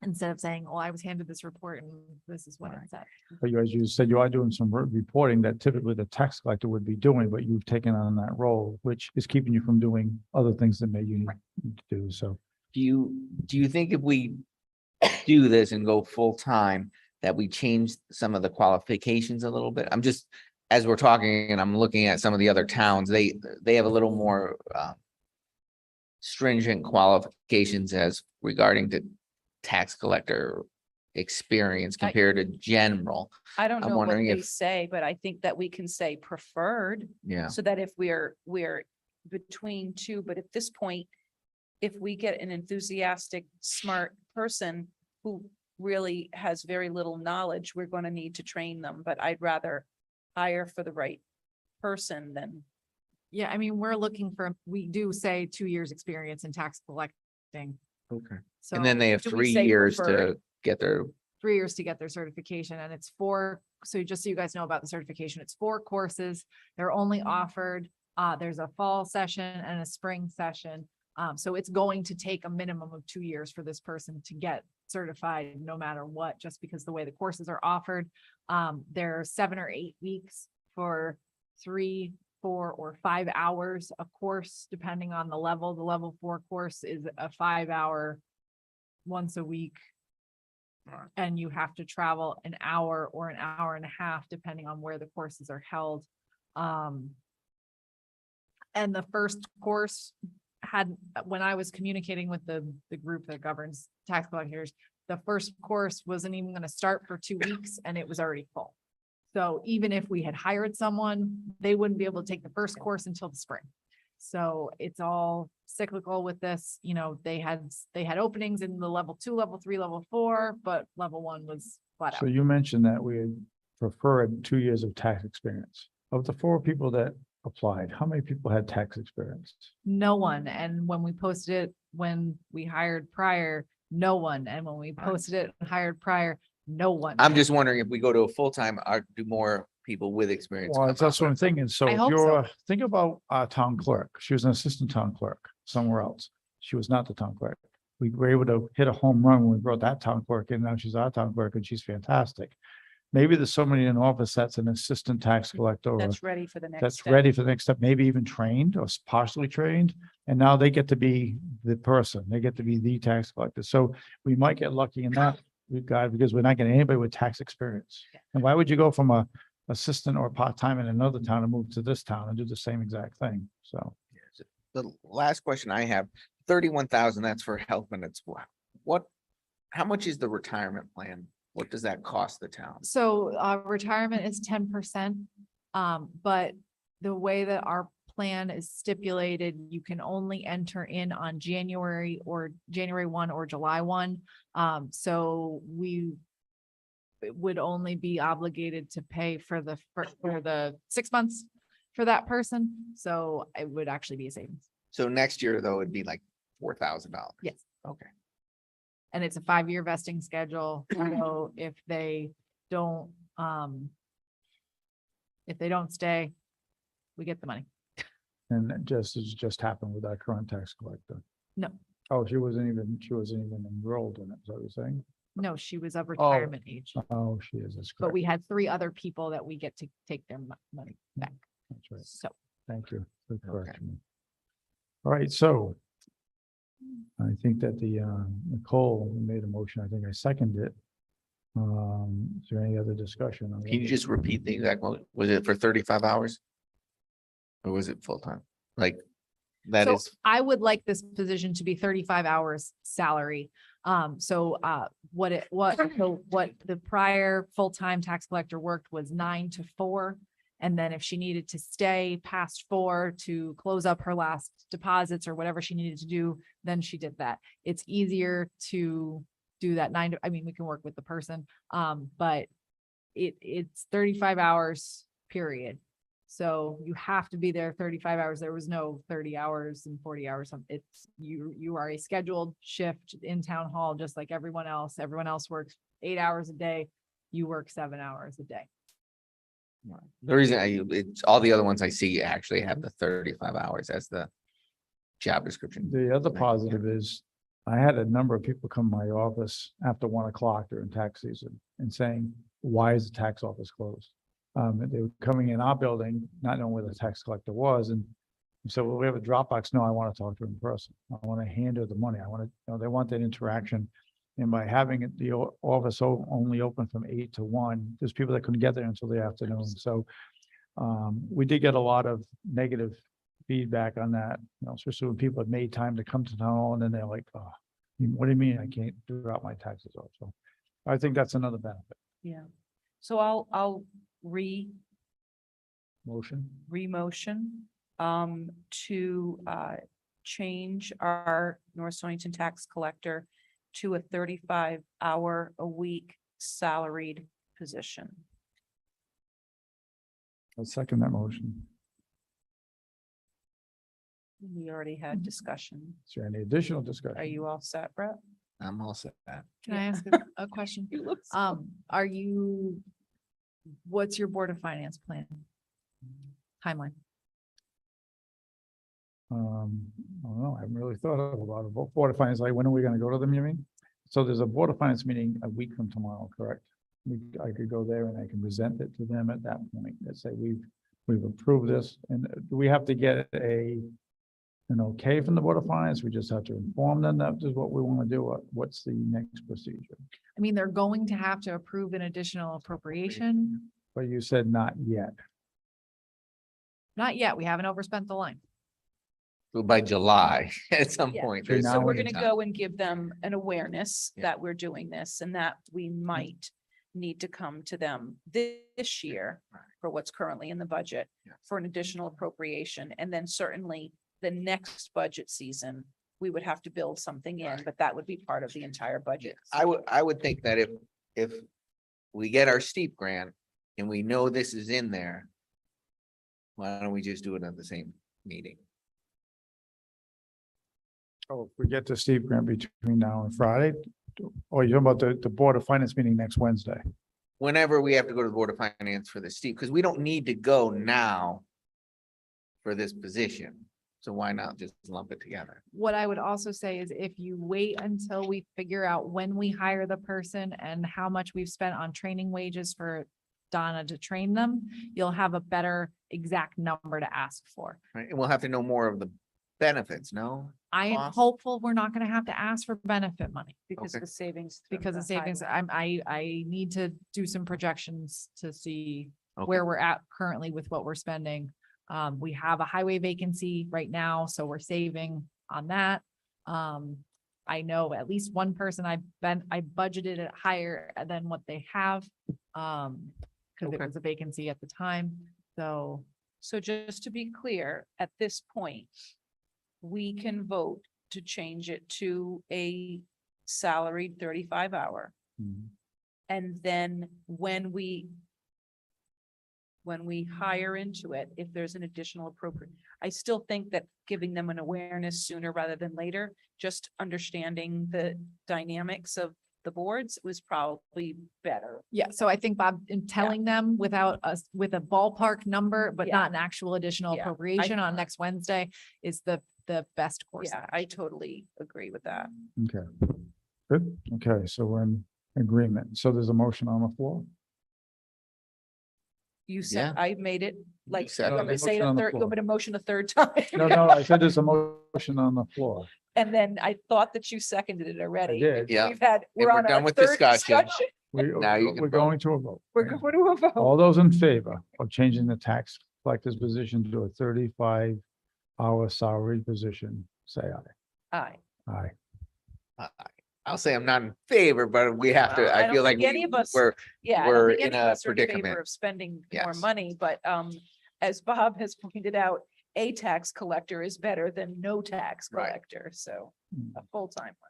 Instead of saying, oh, I was handed this report and this is what it said. But you, as you said, you are doing some reporting that typically the tax collector would be doing, but you've taken on that role, which is keeping you from doing other things that maybe you need to do, so. Do you think if we do this and go full time, that we change some of the qualifications a little bit? I'm just, as we're talking and I'm looking at some of the other towns, they have a little more stringent qualifications as regarding to tax collector experience compared to general. I don't I'm know what wondering they if- say, but I think that we can say preferred. Yeah, So that if we're between two, but at this point, if we get an enthusiastic, smart person who really has very little knowledge, we're going to need to train them, but I'd rather hire for the right person than, Yeah, I mean, we're looking for, we do say 2 years experience in tax collecting. okay. So And then they have do we 3 say years to preferred? get their, 3 years to get their certification, and it's 4. So just so you guys know about the certification, it's 4 courses. They're only offered, there's a fall session and a spring session. So it's going to take a minimum of 2 years for this person to get certified, no matter what, just because the way the courses are offered. They're 7 or 8 weeks for 3, 4, or 5 hours a course, depending on the level. The level 4 course is a 5-hour once a week. And you have to travel an hour or an hour and a half, depending on where the courses are held. And the first course had, when I was communicating with the group that governs tax collectors, the first course wasn't even gonna start for 2 weeks and it was already full. So even if we had hired someone, they wouldn't be able to take the first course until the spring. So it's all cyclical with this, you know, they had openings in the level 2, level 3, level 4, but level 1 was flat So out. you mentioned that we preferred 2 years of tax experience. Of the 4 people that applied, how many people had tax experience? No one. And when we posted it, when we hired prior, no one. And when we posted it and hired prior, no one. I'm just wondering if we go to a full-time, do more people with experience? Well, come that's what out? I'm thinking. So I if hope so. you're, think about our town clerk. She was an assistant town clerk somewhere else. She was not the town clerk. We were able to hit a home run when we brought that town clerk in. Now she's our town clerk and she's fantastic. Maybe there's somebody in office that's an assistant tax collector or that's ready for the next that's step. ready for the next step, maybe even trained or partially trained. And now they get to be the person, they get to be the tax collector. So we might get lucky in that regard because we're not getting anybody with tax experience. Yeah. And why would you go from a assistant or part-time in another town and move to this town and do the same exact thing? So. The last question I have, 31,000, that's for health minutes. What, how much is the retirement plan? What does that cost the town? So retirement is 10%. But the way that our plan is stipulated, you can only enter in on January 1 or July 1. So we would only be obligated to pay for the 6 months for that person. So it would actually be a savings. So next year, though, it'd be like $4,000. Yes. Okay. And it's a 5-year vesting schedule. So if they don't stay, we get the money. And it just happened with our current tax collector. No, Oh, she wasn't even enrolled in it, is that what you're saying? no, she was of retirement age, Oh, she is, that's but correct. we had 3 other people that we get to take their money back. That's right. So Thank you for the Okay. correction. All right, so I think that Nicole made a motion. I think I seconded it. Is there any other discussion? on Can you that? just repeat the exact one? Was it for 35 hours? Or was it full-time? Like, that So is, I would like this position to be 35 hours salary. What the prior full-time tax collector worked was 9 to 4. And then if she needed to stay past 4 to close up her last deposits or whatever she needed to do, then she did that. It's easier to do that we can work with the person. But it's 35 hours, period. So you have to be there 35 hours. There was no 30 hours and 40 hours. It's you are a scheduled shift in town hall, just like everyone else. Everyone else works 8 hours a day. You work 7 hours a day. the reason it's all the other ones I see actually have the 35 hours as the job description. The other Right, yeah. positive is I had a number of people come to my office after 1 o'clock during tax season and saying, why is the tax office closed? And they were coming in our building, not knowing where the tax collector was, and so, well, we have a Dropbox. No, I want to talk to her in person. I want to hand her the money. I want to, they want that interaction. And by having it, the office only open from 8 to 1, there's people that couldn't get there until the afternoon. So we did get a lot of negative feedback on that, especially when people had made time to come to town hall and then they're like, oh, what do you mean I can't drop my taxes off? So I think that's another benefit. Yeah. So I'll Motion. re-motion to change our North Stonington tax collector to a 35-hour-a-week salaried position. I'll second that motion. We already had discussion. Is there any additional discussion? Are you all set, Brett? I'm all set. Can I ask a question? You look Are you, what's your Board of Finance plan? Timeline? I don't know. I haven't really thought about it. Board of Finance, like, when are we gonna go to them, you mean? So there's a Board of Finance meeting a week from tomorrow, correct? I could go there and I can present it to them at that point. Let's say we've approved this, and do we have to get an okay from the Board of Finance? We just have to inform them that is what we want to do. What's the next procedure? I mean, they're going to have to approve an additional appropriation. But you said not yet. Not yet. We haven't overspent the line. By July, at some Yeah. point. Between there's now So some we're and gonna time. go and give them an awareness Yeah. that we're doing this and that we might need to come to them this year Right. for what's currently in the budget Yeah. for an additional appropriation. And then certainly the next budget season, we would have to build something in, but that would be part of the entire budget. I would think that if we get our steep grant and we know this is in there, why don't we just do it at the same meeting? Oh, if we get to Steve Grant between now and Friday, or you're talking about the Board of Finance meeting next Wednesday? Whenever we have to go to the Board of Finance for the steep, because we don't need to go now for this position. So why not just lump it together? What I would also say is if you wait until we figure out when we hire the person and how much we've spent on training wages for Donna to train them, you'll have a better exact number to ask for. Right? And we'll have to know more of the benefits, no? I am Cost? hopeful we're not gonna have to ask for benefit money Because Okay. of the savings. from because the of savings. highway. I need to do some projections to see Okay. where we're at currently with what we're spending. We have a highway vacancy right now, so we're saving on that. I know at least one person I budgeted it higher than what they have. Cause it Okay. was a vacancy at the time, so. So just to be clear, at this point, we can vote to change it to a salaried 35-hour. Mhm. And then when we hire into it, if there's an additional appropriate, I still think that giving them an awareness sooner rather than later, just understanding the dynamics of the boards was probably better. Yeah, so I think Bob, in telling them without us, with a ballpark number, but Yeah. not an actual additional Yeah, appropriation on next Wednesday is the best course. of Yeah, I action. totally agree with that. Okay, good. Okay, so we're in agreement. So there's a motion on the floor? You said, I made it like, you seconded want me to it. say it Motion a on the third, you want me floor. to motion a third time? No, I said there's a motion on the floor. And then I thought that you seconded it already. did. Yeah. We're we're on done our with third discussion. discussion. Now you can We're vote. going to a vote. We're going to a vote. All those in favor of changing the tax collector's position to a 35-hour salary position, say Aye. aye. Aye. I'll say I'm not in favor, but we have to, I I don't feel like think any of us- we're, Yeah, I We're don't think in any of a us are in favor predicament. of spending more Yes. money, but as Bob has pointed out, a tax collector is better than no tax Right. collector, so a full-time one.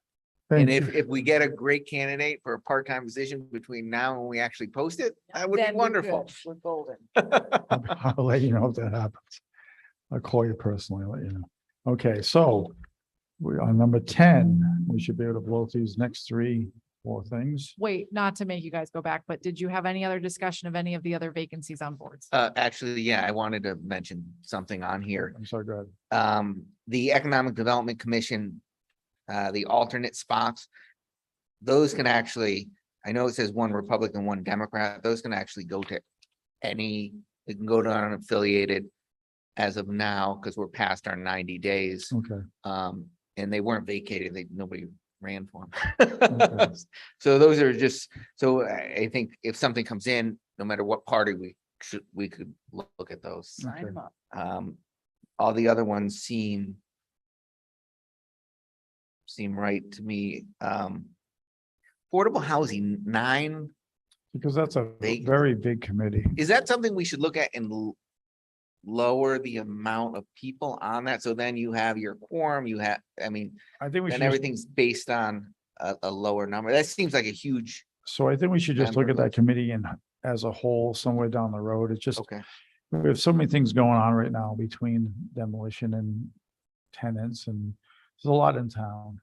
and Thank if, you. if we get a great candidate for a part-time position between now and when we actually post it, that would be Then we're wonderful. good. We're golden. I'll let you know if that happens. I'll call you personally, let you know. Okay, so we on number 10, we should be able to blow through these next three more things. Wait, not to make you guys go back, but did you have any other discussion of any of the other vacancies on boards? Actually, yeah, I wanted to mention something on here. I'm sorry, go ahead. The Economic Development Commission, the alternate spots. Those can actually, I know it says one Republican, one Democrat, those can actually go to any, it can go to unaffiliated as of now, because we're past our 90 days. Okay, And they weren't vacated, nobody ran for Okay. them. So those are just, so I think if something comes in, no matter what party we could look at those. Sign Okay. them up. All the other ones seem right to me. Affordable housing, 9, because that's a They- very big committee. is that something we should look at and lower the amount of people on that? So then you have your quorum, you have, I mean, I think we should, then just- everything's based on a lower number. That seems like a huge, so I think we should just look at Member. that committee and as a whole somewhere down the road. It's just, okay, we have so many things going on right now between demolition and tenants, and there's a lot in town.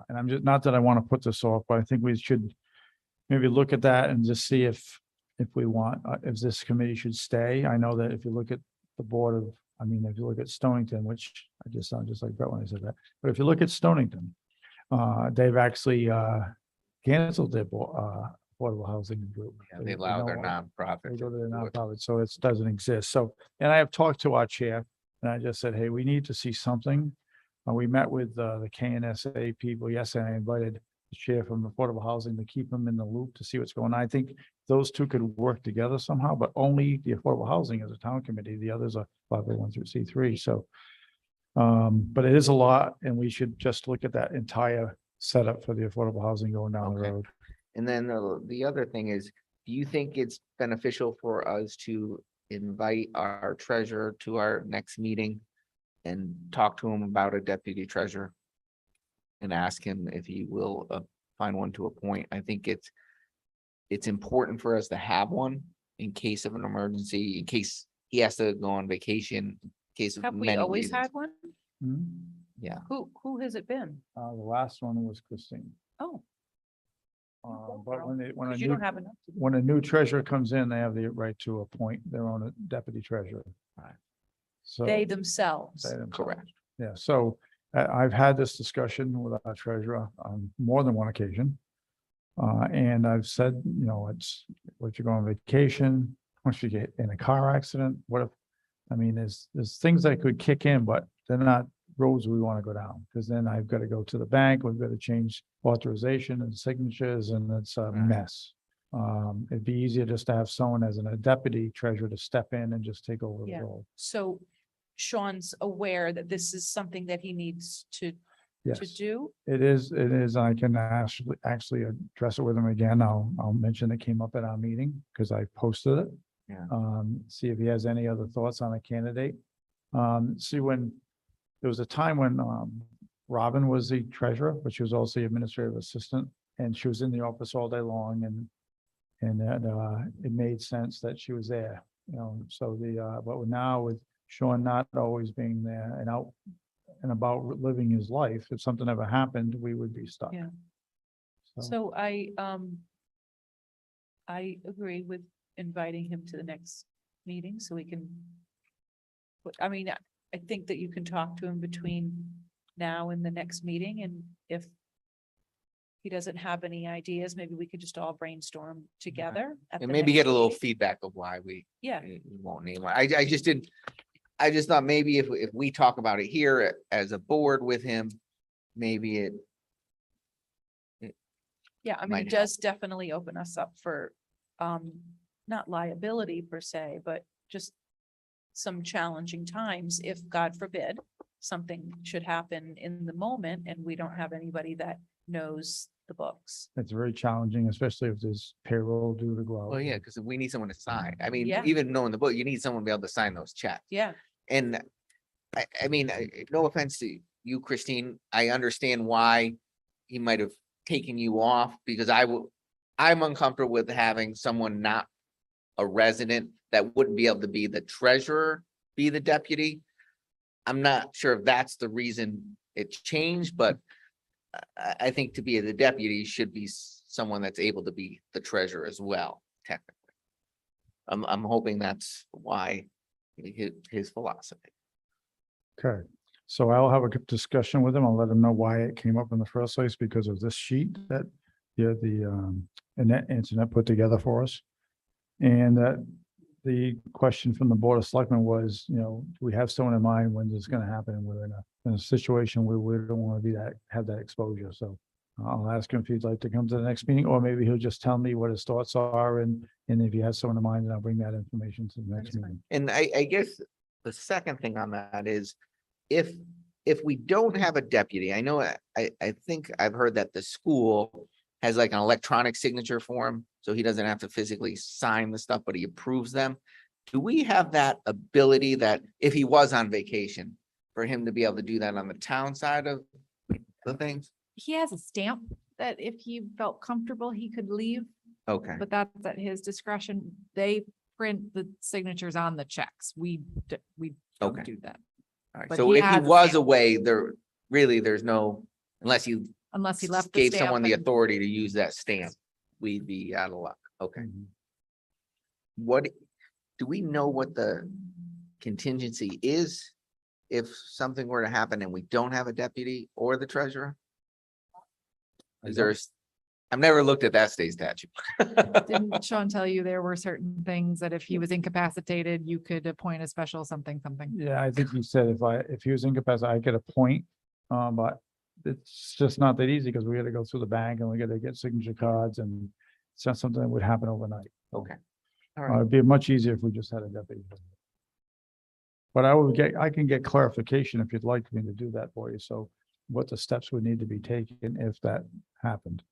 And I'm just, not that I want to put this off, but I think we should maybe look at that and just see if we want, if this committee should stay. I know that if you look at the board of, I mean, if you look at Stonington, which I just sound just like Brett when I said that, but if you look at Stonington, they've actually canceled their affordable housing group. yeah, they allow their They nonprofit. go to their to do it. nonprofit, so it doesn't exist. So, and I have talked to our chair, and I just said, hey, we need to see something. We met with the KNSA people yesterday. I invited the chair from affordable housing to keep them in the loop to see what's going on. I think those two could work together somehow, but only the affordable housing is a town committee. The others are 501(c)(3). So, but it is a lot, and we should just look at that entire setup for the affordable housing going down the Okay. road. And then the other thing is, do you think it's beneficial for us to invite our treasurer to our next meeting and talk to him about a deputy treasurer? And ask him if he will find one to appoint. I think it's important for us to have one in case of an emergency, in case he has to go on vacation, in case of Have we many always reasons. had one? Hmm? Yeah, Who has it been? The last one was Christine. Oh, But when because you don't have enough. to do. when a new treasurer comes in, they have the right to appoint their own deputy treasurer. Right. So. They themselves. they themselves. correct. Yeah, so I've had this discussion with our treasurer on more than one occasion. And I've said, you know, it's, what you go on vacation, once you get in a car accident, what if, I mean, there's things that could kick in, but they're not roads we want to go down. Because then I've got to go to the bank, we've got to change authorization and signatures, and it's a Right. mess. It'd be easier just to have someone as a deputy treasurer to step in and just take over the Yeah. role. So Sean's aware that this is something that he needs to Yes. do? It is, I can actually address it with him again. I'll mention it came up at our meeting because I posted it. Yeah. See if he has any other thoughts on a candidate. See, when, there was a time when, Robin was the treasurer, but she was also the administrative assistant, and she was in the office all day long, and it made sense that she was there, you know, so but now with Sean not always being there and out and about living his life, if something ever happened, we would be stuck. Yeah. So I agree with inviting him to the next meeting so we can. But I mean, I think that you can talk to him between now and the next meeting, and if he doesn't have any ideas, maybe we could just all brainstorm together. at And the maybe next get a little meeting. feedback of why we Yeah, won't name one. I just didn't, I just thought maybe if we talk about it here as a board with him, maybe it, yeah, I mean, Might it does definitely open us up for, not liability per se, but just some challenging times if, God forbid, something should happen in the moment and we don't have anybody that knows the books. It's very challenging, especially if there's payroll due to go out. well, yeah, because we need someone to sign. I mean, Yeah. even knowing the book, you need someone to be able to sign those checks. Yeah, And I mean, no offense to you, Christine, I understand why he might have taken you off, because I'm uncomfortable with having someone not a resident that wouldn't be able to be the treasurer, be the deputy. I'm not sure if that's the reason it changed, but I think to be the deputy should be someone that's able to be the treasurer as well, technically. I'm hoping that's why his philosophy. Okay, so I'll have a good discussion with him. I'll let him know why it came up in the first place because of this sheet that internet put together for us. And that the question from the Board of Selectmen was, you know, do we have someone in mind when this is gonna happen? And we're in a situation where we don't want to have that exposure. So I'll ask him if he'd like to come to the next meeting, or maybe he'll just tell me what his thoughts are, and if he has someone in mind, then I'll bring that information to the next meeting. And I guess the second thing on that is if we don't have a deputy, I know, I think I've heard that the school has like an electronic signature form, so he doesn't have to physically sign the stuff, but he approves them. Do we have that ability that if he was on vacation, for him to be able to do that on the town side of the things? He has a stamp that if he felt comfortable, he could leave, Okay, but that's at his discretion. They print the signatures on the checks. We don't Okay. do that all right. but So he if he has a was stamp. away, there's no, unless you unless he left. the gave stamp someone the and- authority to use that stamp, we'd be out of luck. Okay. Mhm. What, do we know what the contingency is if something were to happen and we don't have a deputy or the treasurer? Is there, I've never looked at that state statute. Didn't Sean tell you there were certain things that if he was incapacitated, you could appoint a special something? Yeah, I think he said if he was incapacitated, I get a point, but it's just not that easy because we gotta go through the bank and we gotta get signature cards, and it's not something that would happen overnight. Okay. All right. It'd be much easier if we just had a deputy. But I can get clarification if you'd like me to do that for you, so what the steps would need to be taken if that happened.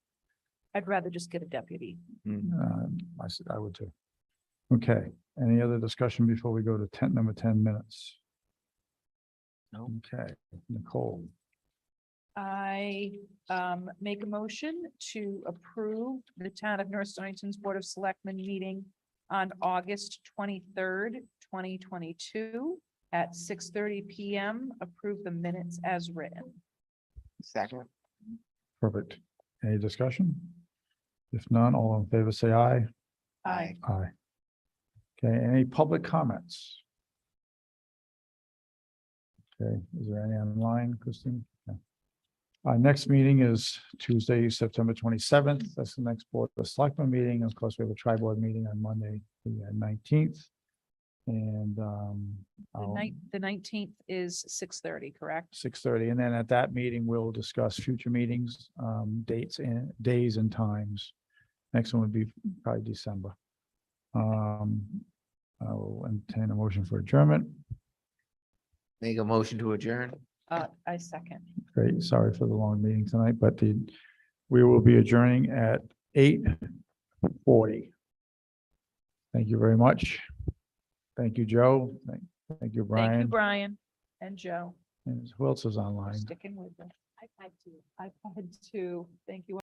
I'd rather just get a deputy. I said I would too. Okay, any other discussion before we go to number 10 minutes? No. Okay, Nicole. I make a motion to approve the town of North Stonington's Board of Selectmen meeting on August 23rd, 2022 at 6:30 PM. Approve the minutes as written. Second. Perfect. Any discussion? If none, all in favor, say aye. Aye. Aye. Okay, any public comments? Okay, is there any online, Christine? No. Our next meeting is Tuesday, September 27th. That's the next Board of Selectmen meeting. Of course, we have a tri-board meeting on Monday, the 19th. And The 19th is 6:30, correct? 6:30, and then at that meeting, we'll discuss future meetings, days and times. Next one would be probably December. I will entertain a motion for adjournment. Make a motion to adjourn. I second. Great, sorry for the long meeting tonight, but we will be adjourning at 8:40. Thank you very much. Thank you, Joe. Thank you, Thank you, Brian. Brian and Joe, And who else is for online? sticking with us. I've had two. Thank you.